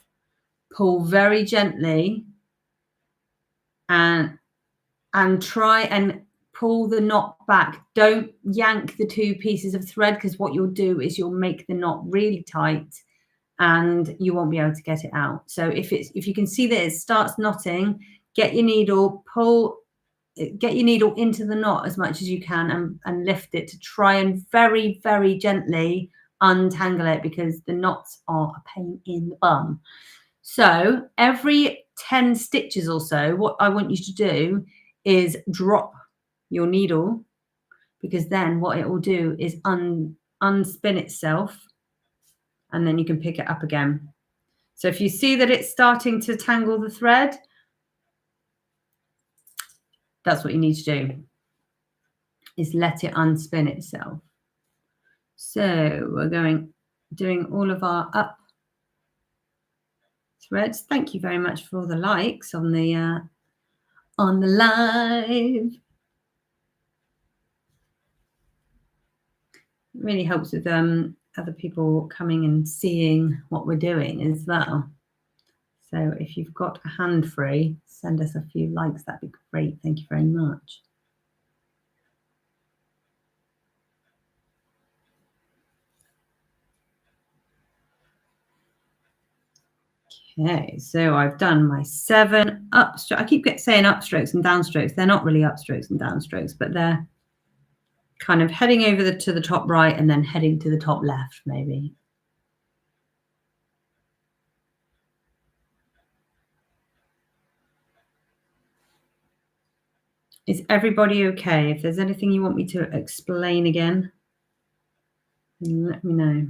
pull very gently and try and pull the knot back. Don't yank the two pieces of thread, because what you'll do is you'll make the knot really tight and you won't be able to get it out. So if you can see that it starts knotting, get your needle, get your needle into the knot as much as you can and lift it to try and very, very gently untangle it, because the knots are a pain in the bum. So every 10 stitches or so, what I want you to do is drop your needle, because then what it will do is unspin itself, and then you can pick it up again. So if you see that it's starting to tangle the thread, that's what you need to do, is let it unspin itself. So we're doing all of our up threads. Thank you very much for all the likes on the live. It really helps with other people coming and seeing what we're doing as well. So if you've got a hand free, send us a few likes. That'd be great. Thank you very much. Okay, so I've done my 7 upstrokes. I keep saying upstrokes and downstrokes. They're not really upstrokes and downstrokes, but they're kind of heading over to the top right and then heading to the top left, maybe. Is everybody okay? If there's anything you want me to explain again, let me know.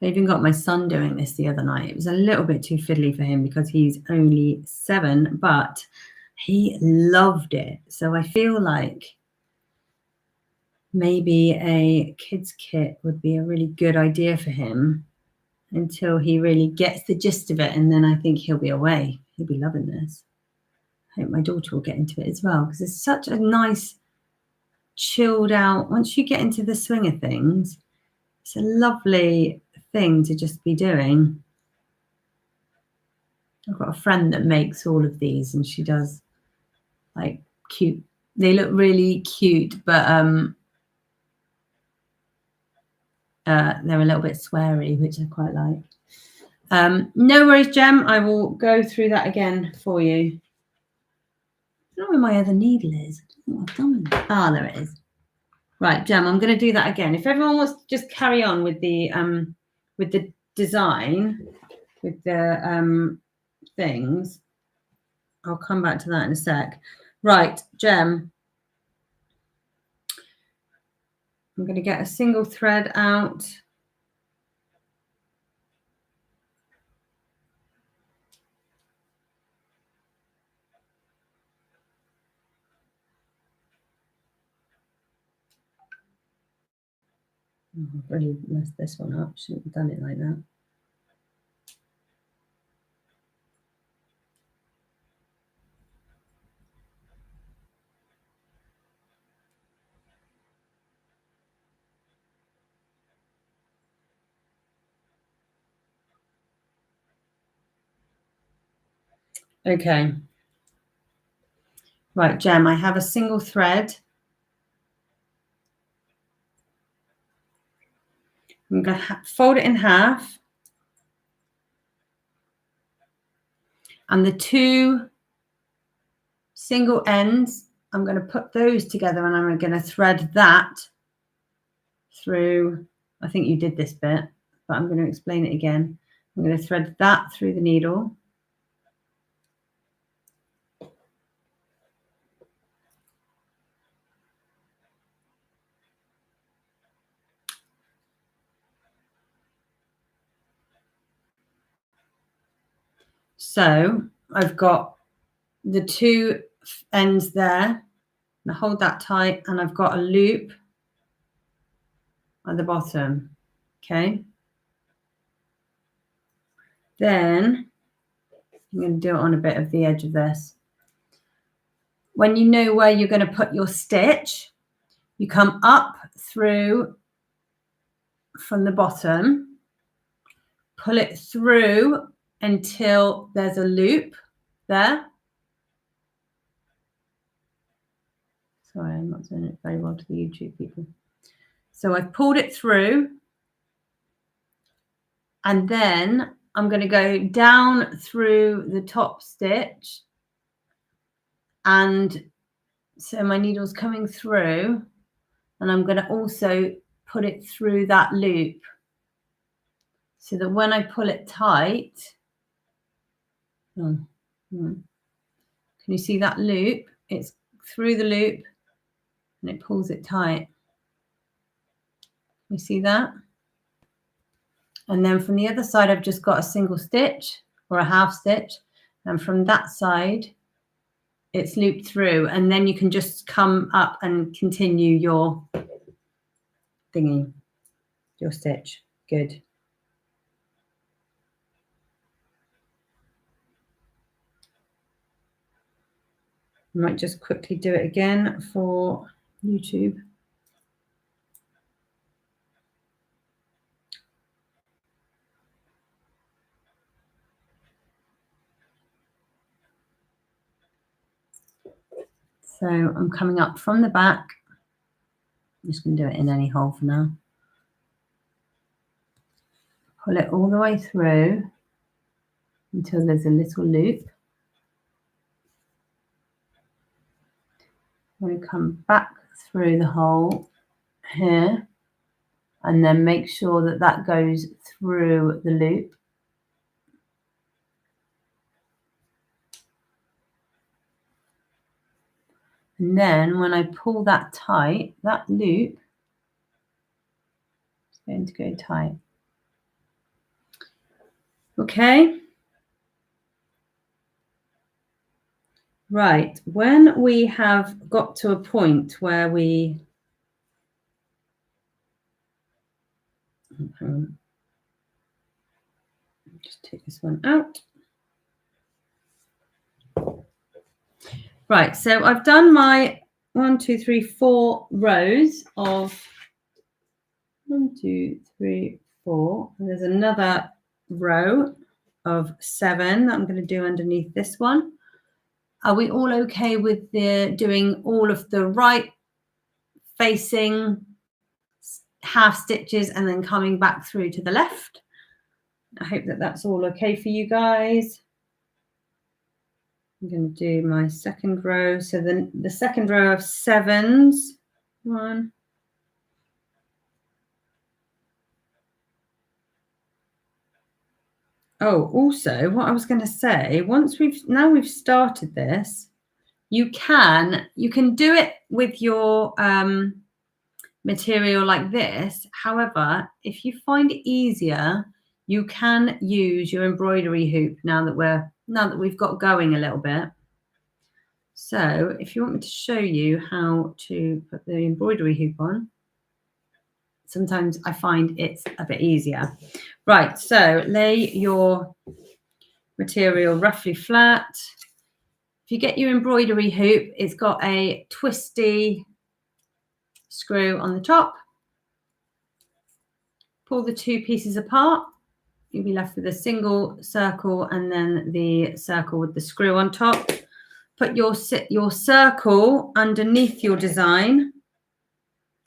I even got my son doing this the other night. It was a little bit too fiddly for him because he's only 7, but he loved it. So I feel like maybe a kids kit would be a really good idea for him until he really gets the gist of it. And then I think he'll be away. He'll be loving this. I hope my daughter will get into it as well, because it's such a nice, chilled out, once you get into the swing of things, it's a lovely thing to just be doing. I've got a friend that makes all of these, and she does like cute, they look really cute, but they're a little bit sweary, which I quite like. No worries, Jem, I will go through that again for you. I don't know where my other needle is. I don't know what I've done with it. Ah, there it is. Right, Jem, I'm going to do that again. If everyone wants to just carry on with the design, with the things, I'll come back to that in a sec. Right, Jem, I'm going to get a single thread out. Oh, I've really messed this one up. Shouldn't have done it like that. Okay. Right, Jem, I have a single thread. I'm going to fold it in half. And the 2 single ends, I'm going to put those together, and I'm going to thread that through. I think you did this bit, but I'm going to explain it again. I'm going to thread that through the needle. So I've got the 2 ends there. Now hold that tight, and I've got a loop at the bottom. Okay. Then I'm going to do it on a bit of the edge of this. When you know where you're going to put your stitch, you come up through from the bottom, pull it through until there's a loop there. Sorry, I'm not doing it very well to the YouTube people. So I've pulled it through, and then I'm going to go down through the top stitch, and so my needle's coming through, and I'm going to also put it through that loop so that when I pull it tight, can you see that loop? It's through the loop and it pulls it tight. You see that? And then from the other side, I've just got a single stitch or a half stitch. And from that side, it's looped through. And then you can just come up and continue your thingy, your stitch. Good. I might just quickly do it again for YouTube. So I'm coming up from the back. I'm just going to do it in any hole for now. Pull it all the way through until there's a little loop. I'm going to come back through the hole here and then make sure that that goes through the loop. And then when I pull that tight, that loop is going to go tight. Okay. Right. When we have got to a point where we just take this one out. Right, so I've done my 1, 2, 3, 4 rows of 1, 2, 3, 4. And there's another row of 7 that I'm going to do underneath this one. Are we all okay with the doing all of the right facing half stitches and then coming back through to the left? I hope that that's all okay for you guys. I'm going to do my second row. So then the second row of 7s. 1. Oh, also what I was going to say, once we've started this, you can do it with your material like this. However, if you find it easier, you can use your embroidery hoop now that we've got going a little bit. So if you want me to show you how to put the embroidery hoop on, sometimes I find it's a bit easier. Right, so lay your material roughly flat. If you get your embroidery hoop, it's got a twisty screw on the top. Pull the 2 pieces apart. You'll be left with a single circle and then the circle with the screw on top. Put your circle underneath your design.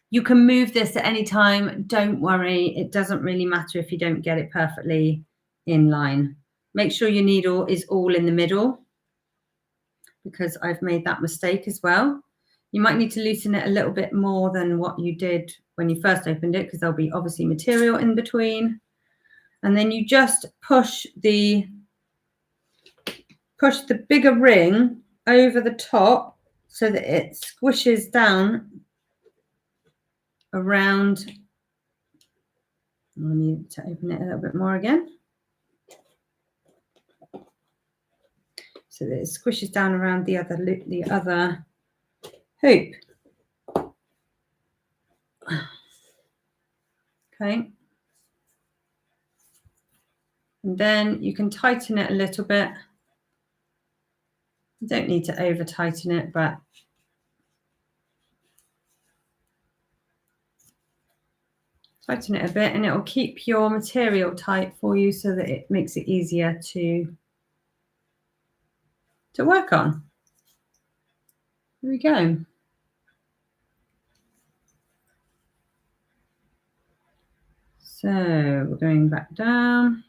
You can move this at any time. Don't worry. It doesn't really matter if you don't get it perfectly in line. Make sure your needle is all in the middle, because I've made that mistake as well. You might need to loosen it a little bit more than what you did when you first opened it, because there'll be obviously material in between. And then you just push the bigger ring over the top so that it squishes down around. I need to open it a little bit more again. So that it squishes down around the other hoop. Okay. And then you can tighten it a little bit You don't need to over tighten it, but tighten it a bit and it will keep your material tight for you so that it makes it easier to work on. There we go. So we're going back down.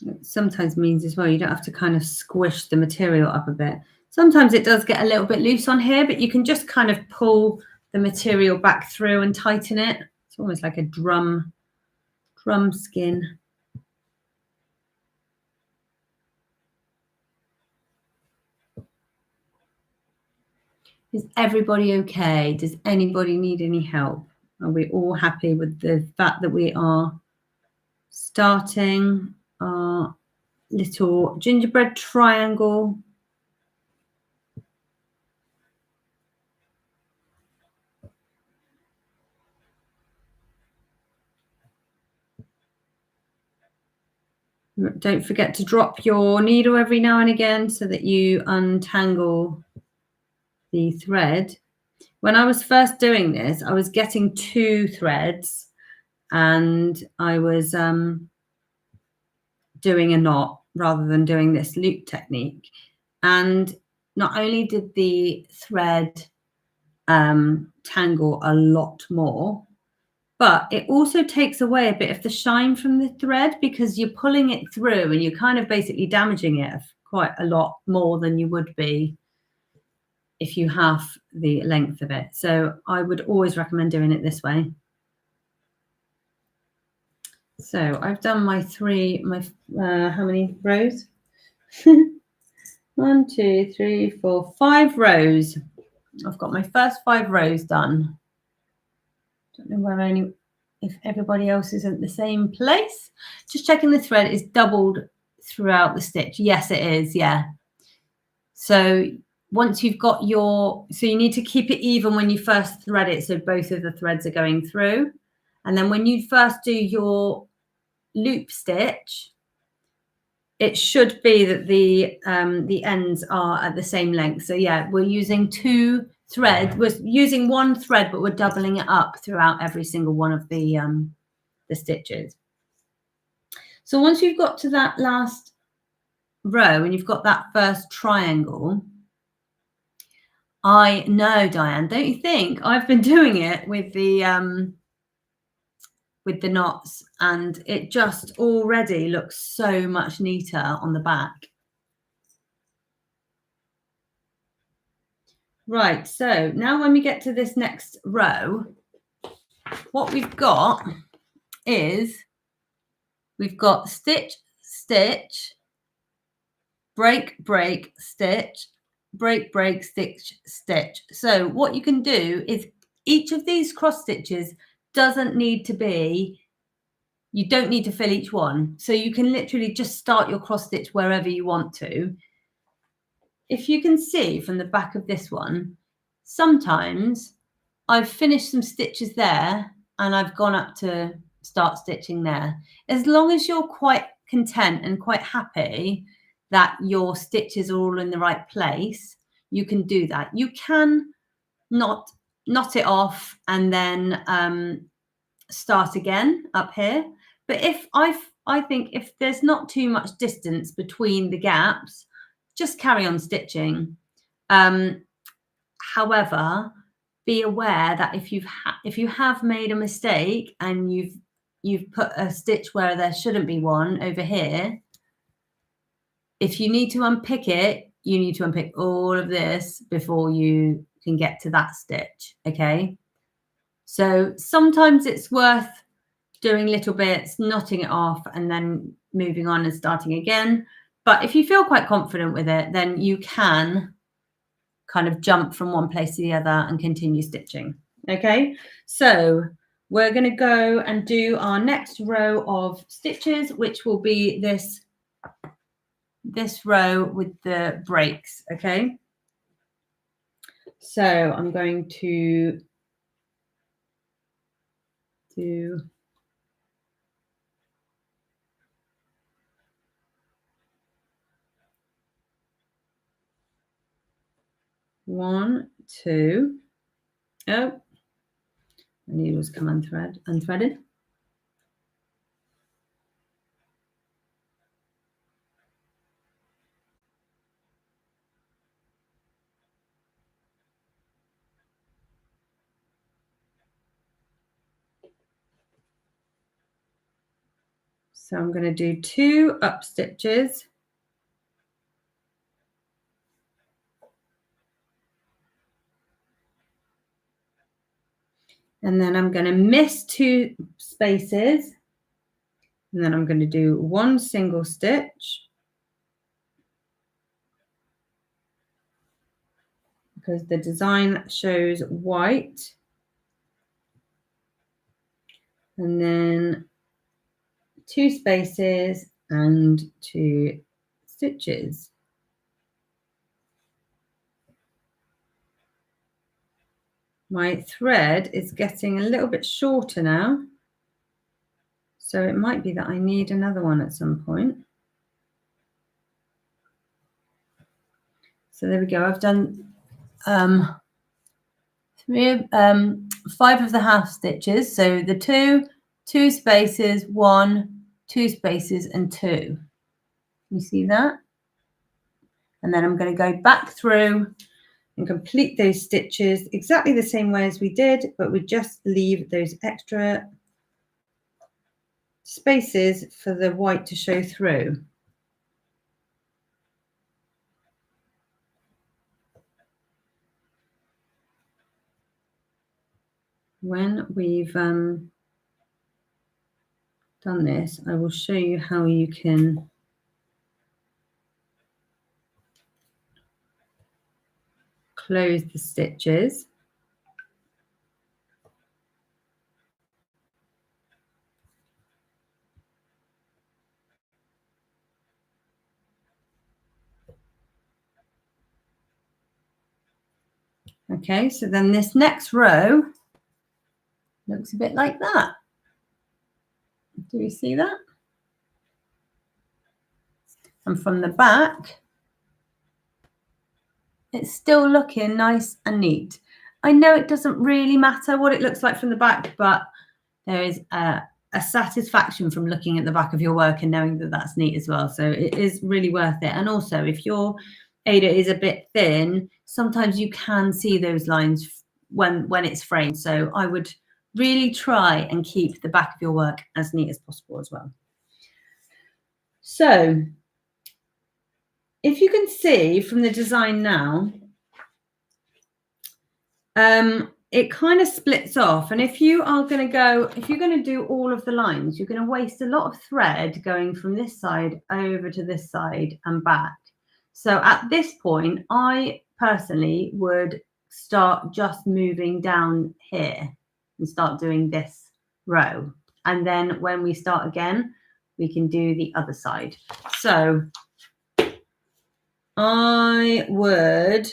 It sometimes means as well, you don't have to kind of squish the material up a bit. Sometimes it does get a little bit loose on here, but you can just kind of pull the material back through and tighten it. It's almost like a drum skin. Is everybody okay? Does anybody need any help? Are we all happy with the fact that we are starting our little gingerbread triangle? Don't forget to drop your needle every now and again so that you untangle the thread. When I was first doing this, I was getting 2 threads and I was doing a knot rather than doing this loop technique. And not only did the thread tangle a lot more, but it also takes away a bit of the shine from the thread because you're pulling it through and you're kind of basically damaging it quite a lot more than you would be if you half the length of it. So I would always recommend doing it this way. So I've done my how many rows? 1, 2, 3, 4, 5 rows. I've got my first 5 rows done. Don't know if everybody else is at the same place. Just checking the thread is doubled throughout the stitch. Yes, it is. Yeah. So once you've got so you need to keep it even when you first thread it. So both of the threads are going through. And then when you first do your loop stitch, it should be that the ends are at the same length. So yeah, we're using 2 threads. We're using 1 thread, but we're doubling it up throughout every single one of the stitches. So once you've got to that last row and you've got that first triangle, I know, Diane, don't you think? I've been doing it with the knots and it just already looks so much neater on the back. Right, so now when we get to this next row, what we've got is we've got stitch, stitch, break, break, stitch, break, break, stitch, stitch. So what you can do is each of these cross stitches doesn't need to be, you don't need to fill each one. So you can literally just start your cross stitch wherever you want to. If you can see from the back of this one, sometimes I've finished some stitches there and I've gone up to start stitching there. As long as you're quite content and quite happy that your stitches are all in the right place, you can do that. You can knot it off and then start again up here. But if I think if there's not too much distance between the gaps, just carry on stitching. However, be aware that if you have made a mistake and you've put a stitch where there shouldn't be one over here, if you need to unpick it, you need to unpick all of this before you can get to that stitch. Okay. So sometimes it's worth doing little bits, knotting it off, and then moving on and starting again. But if you feel quite confident with it, then you can kind of jump from one place to the other and continue stitching. Okay, so we're going to go and do our next row of stitches, which will be this row with the breaks. Okay, so I'm going to do 1, 2. Oh, the needles come unthreaded. So I'm going to do 2 up stitches. And then I'm going to miss 2 spaces. And then I'm going to do 1 single stitch. Because the design shows white. And then 2 spaces and 2 stitches. My thread is getting a little bit shorter now, so it might be that I need another one at some point. So there we go. I've done 5 of the half stitches. So the 2 spaces, 1, 2 spaces, and 2. You see that? And then I'm going to go back through and complete those stitches exactly the same way as we did, but we just leave those extra spaces for the white to show through. When we've done this, I will show you how you can close the stitches. Okay, so then this next row looks a bit like that. Do you see that? And from the back, it's still looking nice and neat. I know it doesn't really matter what it looks like from the back, but there is a satisfaction from looking at the back of your work and knowing that that's neat as well. So it is really worth it. And also, if your Aida is a bit thin, sometimes you can see those lines when it's framed. So I would really try and keep the back of your work as neat as possible as well. So if you can see from the design now, it kind of splits off. And if you're going to do all of the lines, you're going to waste a lot of thread going from this side over to this side and back. So at this point, I personally would start just moving down here and start doing this row. And then when we start again, we can do the other side. So I would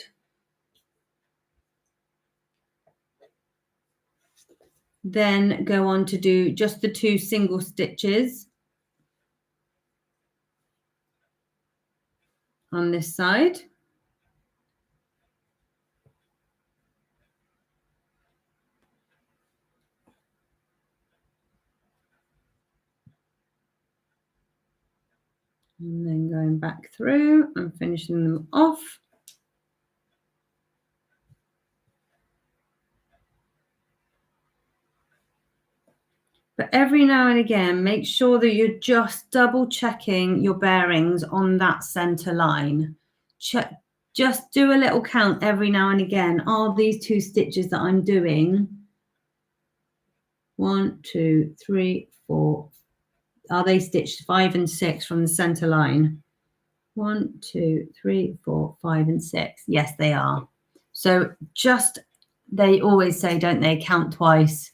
then go on to do just the 2 single stitches on this side. And then going back through and finishing them off. But every now and again, make sure that you're just double checking your bearings on that center line. Just do a little count every now and again. Are these 2 stitches that I'm doing 1, 2, 3, 4? Are they stitched 5 and 6 from the center line? 1, 2, 3, 4, 5, and 6. Yes, they are. So they always say, don't they, count twice,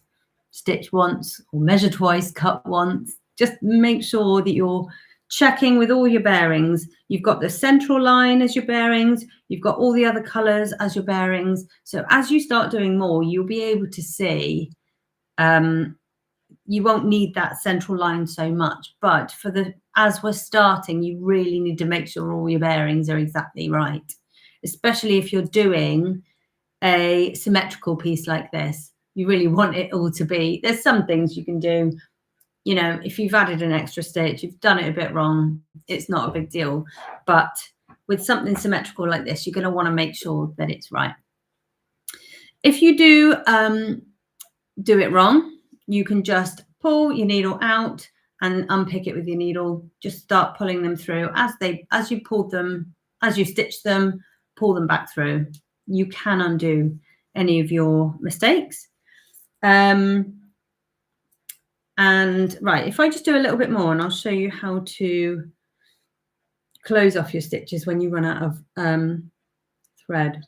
stitch once, or measure twice, cut once. Just make sure that you're checking with all your bearings. You've got the central line as your bearings. You've got all the other colors as your bearings. So as you start doing more, you'll be able to see, you won't need that central line so much. But as we're starting, you really need to make sure all your bearings are exactly right. especially if you're doing a symmetrical piece like this. You really want it all to be, there's some things you can do, you know, if you've added an extra stitch, you've done it a bit wrong, it's not a big deal. But with something symmetrical like this, you're going to want to make sure that it's right. If you do it wrong, you can just pull your needle out and unpick it with your needle. Just start pulling them through as you pulled them, as you stitch them, pull them back through. You can undo any of your mistakes. And right, if I just do a little bit more, and I'll show you how to close off your stitches when you run out of thread.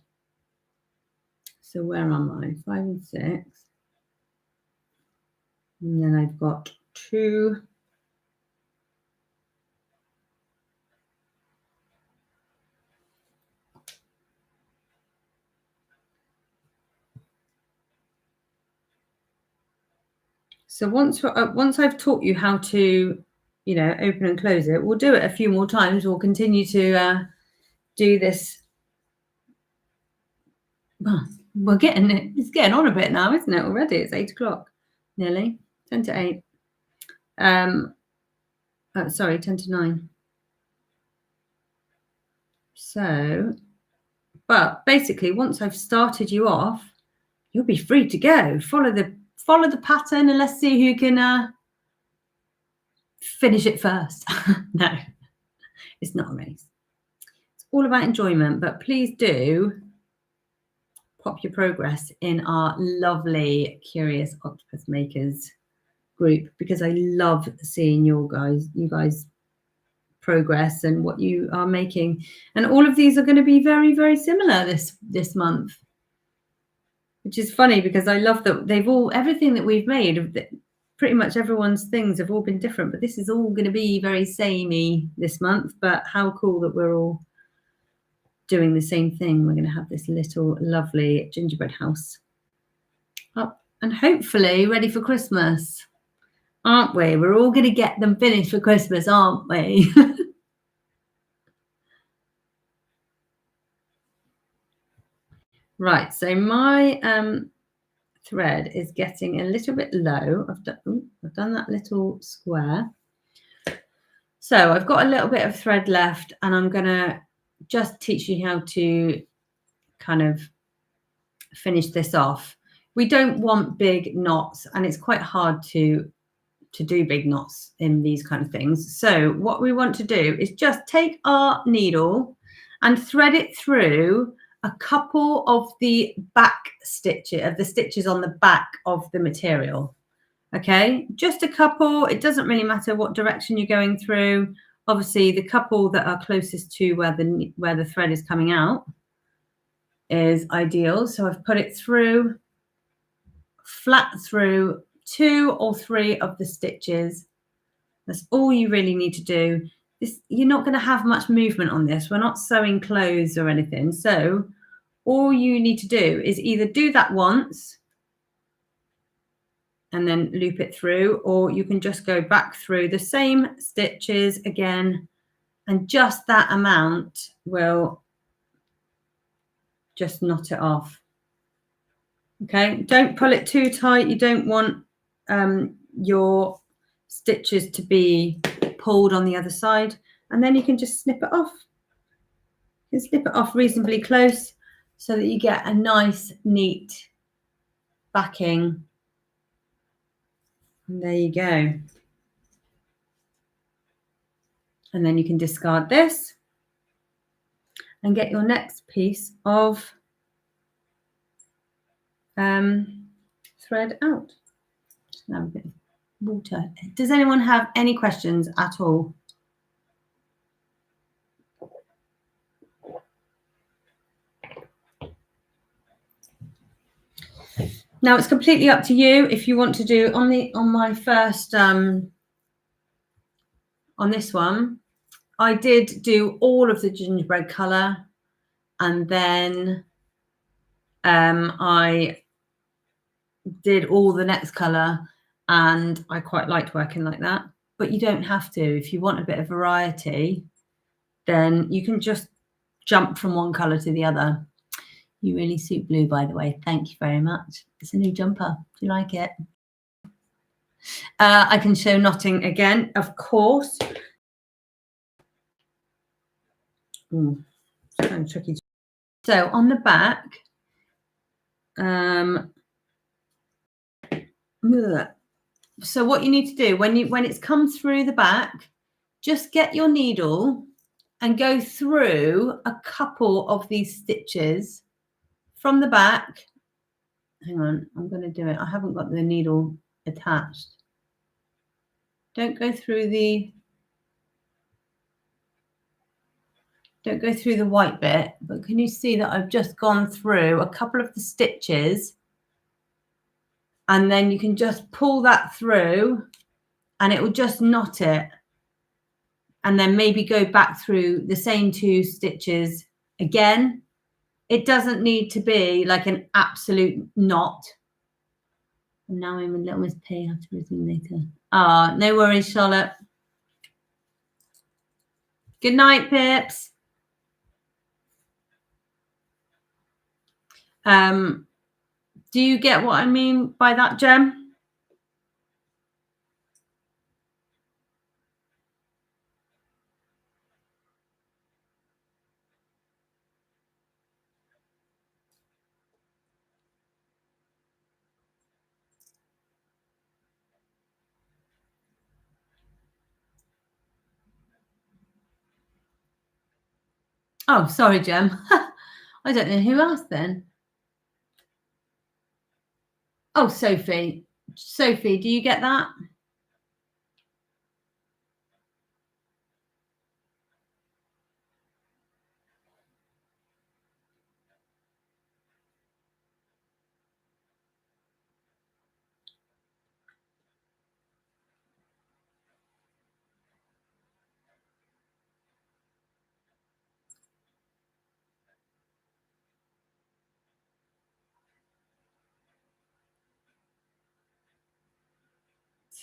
So where am I? 5 and 6. And then I've got 2. So once I've taught you how to, you know, open and close it, we'll do it a few more times. We'll continue to do this. Well, we're getting it. It's getting on a bit now, isn't it? Already, it's 8 o'clock, nearly 10 to 8. Sorry, 10 to 9. So, but basically, once I've started you off, you'll be free to go. Follow the pattern, and let's see who can finish it first. No, it's not a race. It's all about enjoyment. But please do pop your progress in our lovely Curious Octopus Makers group, because I love seeing you guys progress and what you are making. And all of these are going to be very, very similar this month, which is funny because I love that everything that we've made, pretty much everyone's things have all been different, but this is all going to be very samey this month. But how cool that we're all doing the same thing. We're going to have this little lovely gingerbread house up and hopefully ready for Christmas, aren't we? We're all going to get them finished for Christmas, aren't we? Right, so my thread is getting a little bit low. I've done that little square. So I've got a little bit of thread left, and I'm going to just teach you how to kind of finish this off. We don't want big knots, and it's quite hard to do big knots in these kind of things. So what we want to do is just take our needle and thread it through a couple of the back stitches, of the stitches on the back of the material. Okay, just a couple. It doesn't really matter what direction you're going through. Obviously, the couple that are closest to where the thread is coming out is ideal. So I've put it through, flat through 2 or 3 of the stitches. That's all you really need to do. You're not going to have much movement on this. We're not sewing clothes or anything. So all you need to do is either do that once and then loop it through, or you can just go back through the same stitches again, and just that amount will just knot it off. Okay, don't pull it too tight. You don't want your stitches to be pulled on the other side, and then you can just snip it off. You can snip it off reasonably close so that you get a nice, neat backing. And there you go. And then you can discard this and get your next piece of thread out. Just have a bit of water. Does anyone have any questions at all? Now it's completely up to you if you want to do on my first on this one. I did do all of the gingerbread colour, and then I did all the next colour, and I quite liked working like that. But you don't have to. If you want a bit of variety, then you can just jump from one color to the other. You really suit blue, by the way. Thank you very much. It's a new jumper. Do you like it? I can show knotting again, of course. It's kind of tricky. So on the back, so what you need to do when it's come through the back, just get your needle and go through a couple of these stitches from the back. Hang on, I'm going to do it. I haven't got the needle attached. Don't go through the white bit, but can you see that I've just gone through a couple of the stitches, and then you can just pull that through and it will just knot it, and then maybe go back through the same 2 stitches again. It doesn't need to be like an absolute knot. And now I'm a little Miss P. I'll have to resume later. Ah, no worries, Charlotte. Good night, Pips. Do you get what I mean by that, Jem? Oh, sorry, Jem. I don't know who asked then. Oh, Sophie. Sophie, do you get that?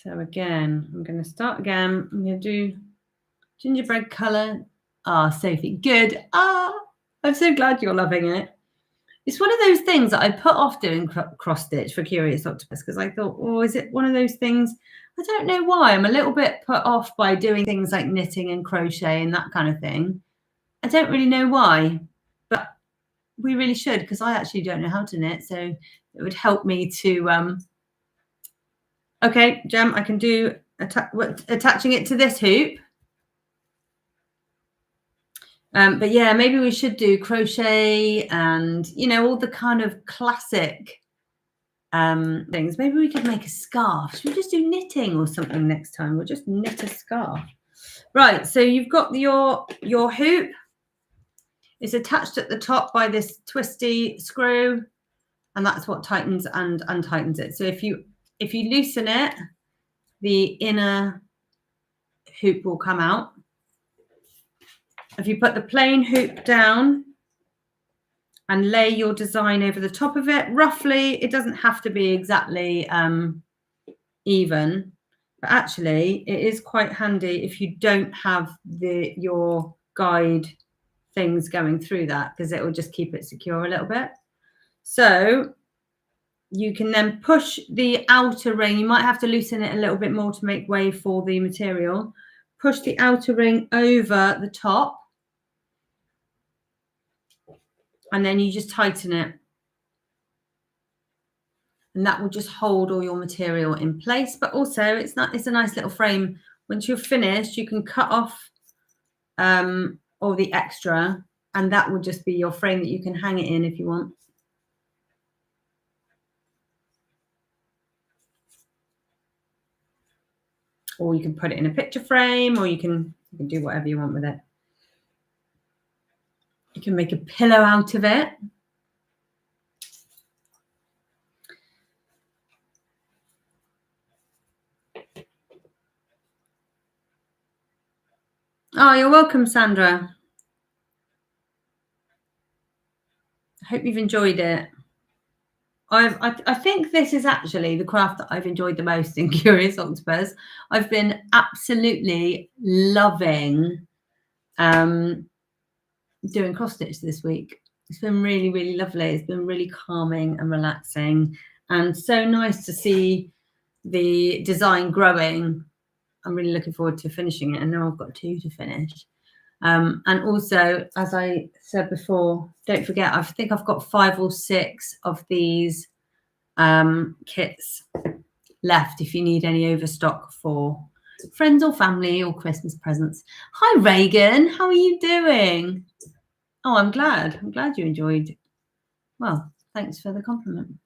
So again, I'm going to start again. I'm going to do gingerbread colour. Ah, Sophie, good. Ah, I'm so glad you're loving it. It's one of those things that I put off doing cross stitch for Curious Octopus because I thought, oh, is it one of those things? I don't know why. I'm a little bit put off by doing things like knitting and crochet and that kind of thing. I don't really know why, but we really should, because I actually don't know how to knit. So it would help me to okay, Jem, I can do attaching it to this hoop. But yeah, maybe we should do crochet and, you know, all the kind of classic things. Maybe we could make a scarf. Should we just do knitting or something next time? We'll just knit a scarf. Right, so you've got your hoop. It's attached at the top by this twisty screw, and that's what tightens and untightens it. So if you loosen it, the inner hoop will come out. If you put the plain hoop down and lay your design over the top of it, roughly, it doesn't have to be exactly even, but actually it is quite handy if you don't have your guide things going through that, because it will just keep it secure a little bit. So you can then push the outer ring. You might have to loosen it a little bit more to make way for the material. Push the outer ring over the top, and then you just tighten it. And that will just hold all your material in place. But also it's a nice little frame. Once you're finished, you can cut off all the extra, and that will just be your frame that you can hang it in if you want. Or you can put it in a picture frame, or you can do whatever you want with it. You can make a pillow out of it. Oh, you're welcome, Sandra. I hope you've enjoyed it. I think this is actually the craft that I've enjoyed the most in Curious Octopus. I've been absolutely loving doing cross stitch this week. It's been really, really lovely. It's been really calming and relaxing, and so nice to see the design growing. I'm really looking forward to finishing it, and now I've got 2 to finish. And also, as I said before, don't forget, I think I've got 5 or 6 of these kits left if you need any overstock for friends or family or Christmas presents. Hi, Reagan. How are you doing? Oh, I'm glad. I'm glad you enjoyed. Well, thanks for the compliment.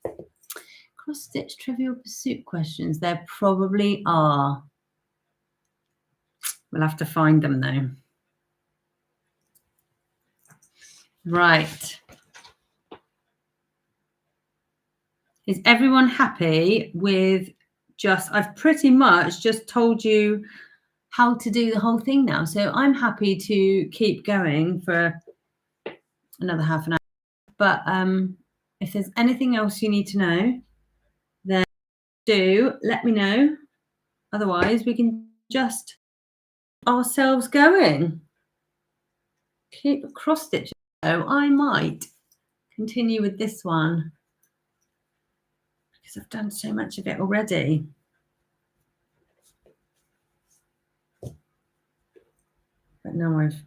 Cross-stitch Trivial Pursuit questions. There probably are. We'll have to find them, though. Right. Is everyone happy with I've pretty much just told you how to do the whole thing now. So I'm happy to keep going for another half an hour. But if there's anything else you need to know, then do let me know. Otherwise, we can just ourselves going. Keep cross stitch. So I might continue with this one because I've done so much of it already. But now I've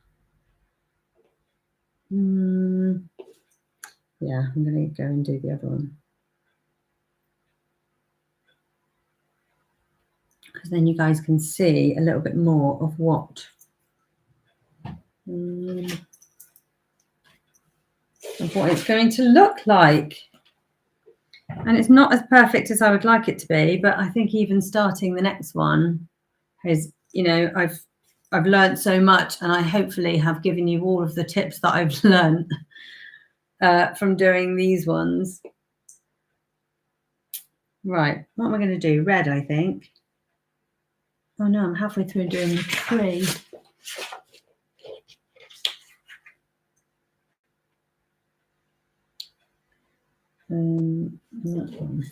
yeah, I'm going to go and do the other one. Because then you guys can see a little bit more of what it's going to look like. And it's not as perfect as I would like it to be, but I think even starting the next one is, you know, I've learned so much, and I hopefully have given you all of the tips that I've learned from doing these ones. Right, what am I going to do? Red, I think. Oh no, I'm halfway through doing the tree. That one.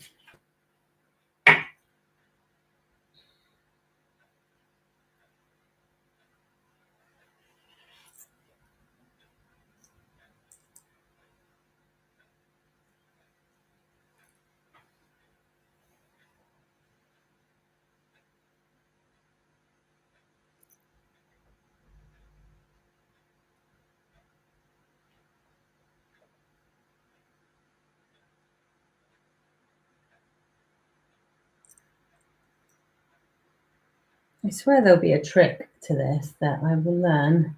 I swear there'll be a trick to this that I will learn.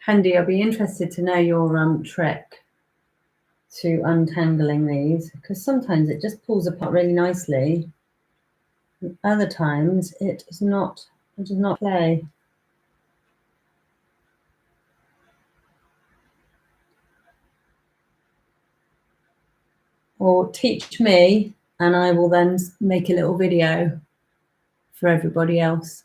Handy, I'll be interested to know your trick to untangling these, because sometimes it just pulls apart really nicely. And other times it does not play. Or teach me, and I will then make a little video for everybody else.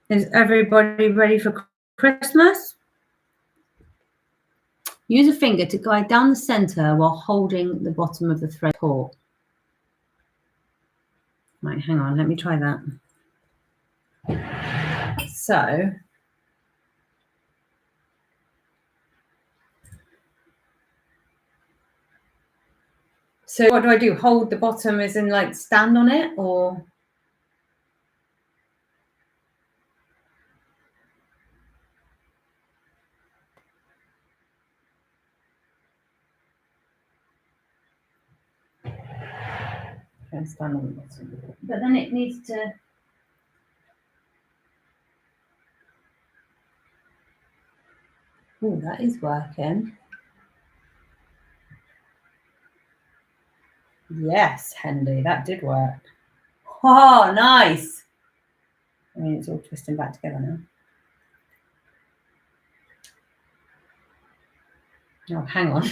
Is everybody ready for Christmas? Use a finger to guide down the center while holding the bottom of the thread taut. Right, hang on, let me try that. So what do I do? Hold the bottom as in like stand on it, or? Okay, stand on the bottom. But then it needs to. Oh, that is working. Yes, Hendy, that did work. Oh, nice. I mean, it's all twisting back together now. Oh, hang on.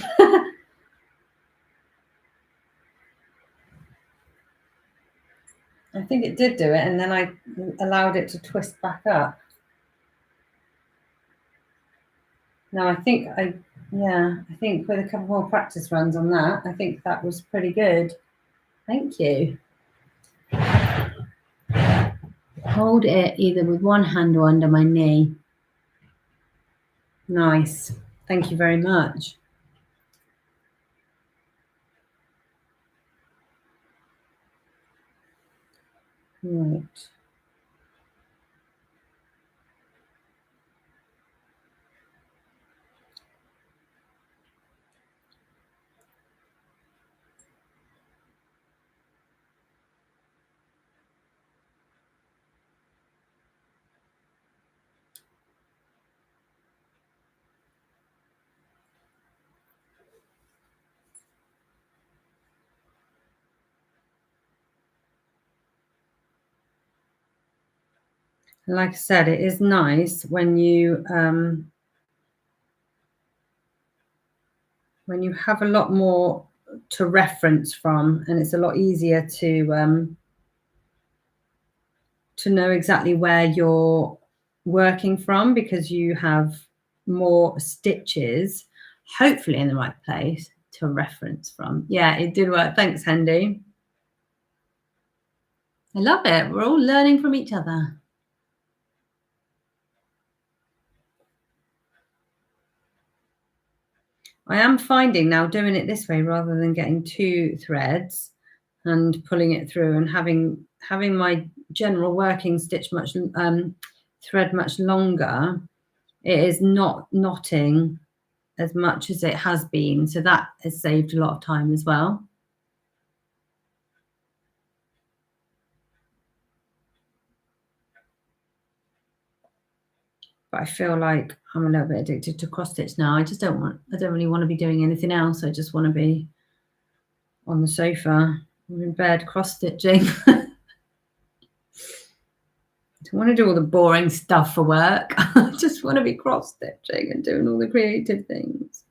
I think it did do it, and then I allowed it to twist back up. No, I think with a couple more practice runs on that, I think that was pretty good. Thank you. Hold it either with one hand or under my knee. Nice. Thank you very much. Right. Like I said, it is nice when you have a lot more to reference from, and it's a lot easier to know exactly where you're working from because you have more stitches, hopefully in the right place to reference from. Yeah, it did work. Thanks, Hendy. I love it. We're all learning from each other. I am finding now doing it this way rather than getting 2 threads and pulling it through and having my general working stitch thread much longer. It is not knotting as much as it has been, so that has saved a lot of time as well. But I feel like I'm a little bit addicted to cross stitch now. I don't really want to be doing anything else. I just want to be on the sofa or in bed cross stitching. I don't want to do all the boring stuff for work. I just want to be cross stitching and doing all the creative things.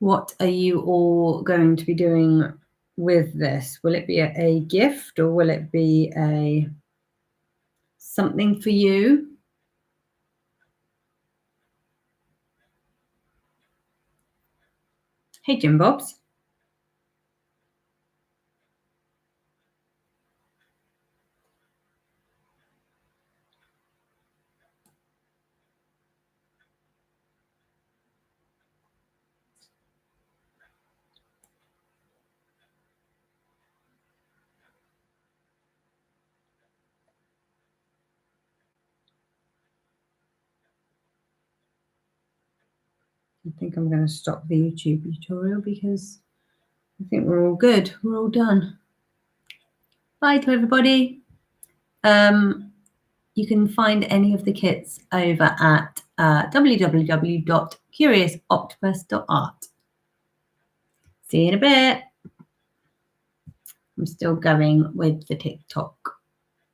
What are you all going to be doing with this? Will it be a gift or will it be something for you? Hey, Jim Bobs. I think I'm going to stop the YouTube tutorial because I think we're all good. We're all done. Bye to everybody. You can find any of the kits over at www.curiousoctopus.art. See you in a bit. I'm still going with the TikTok.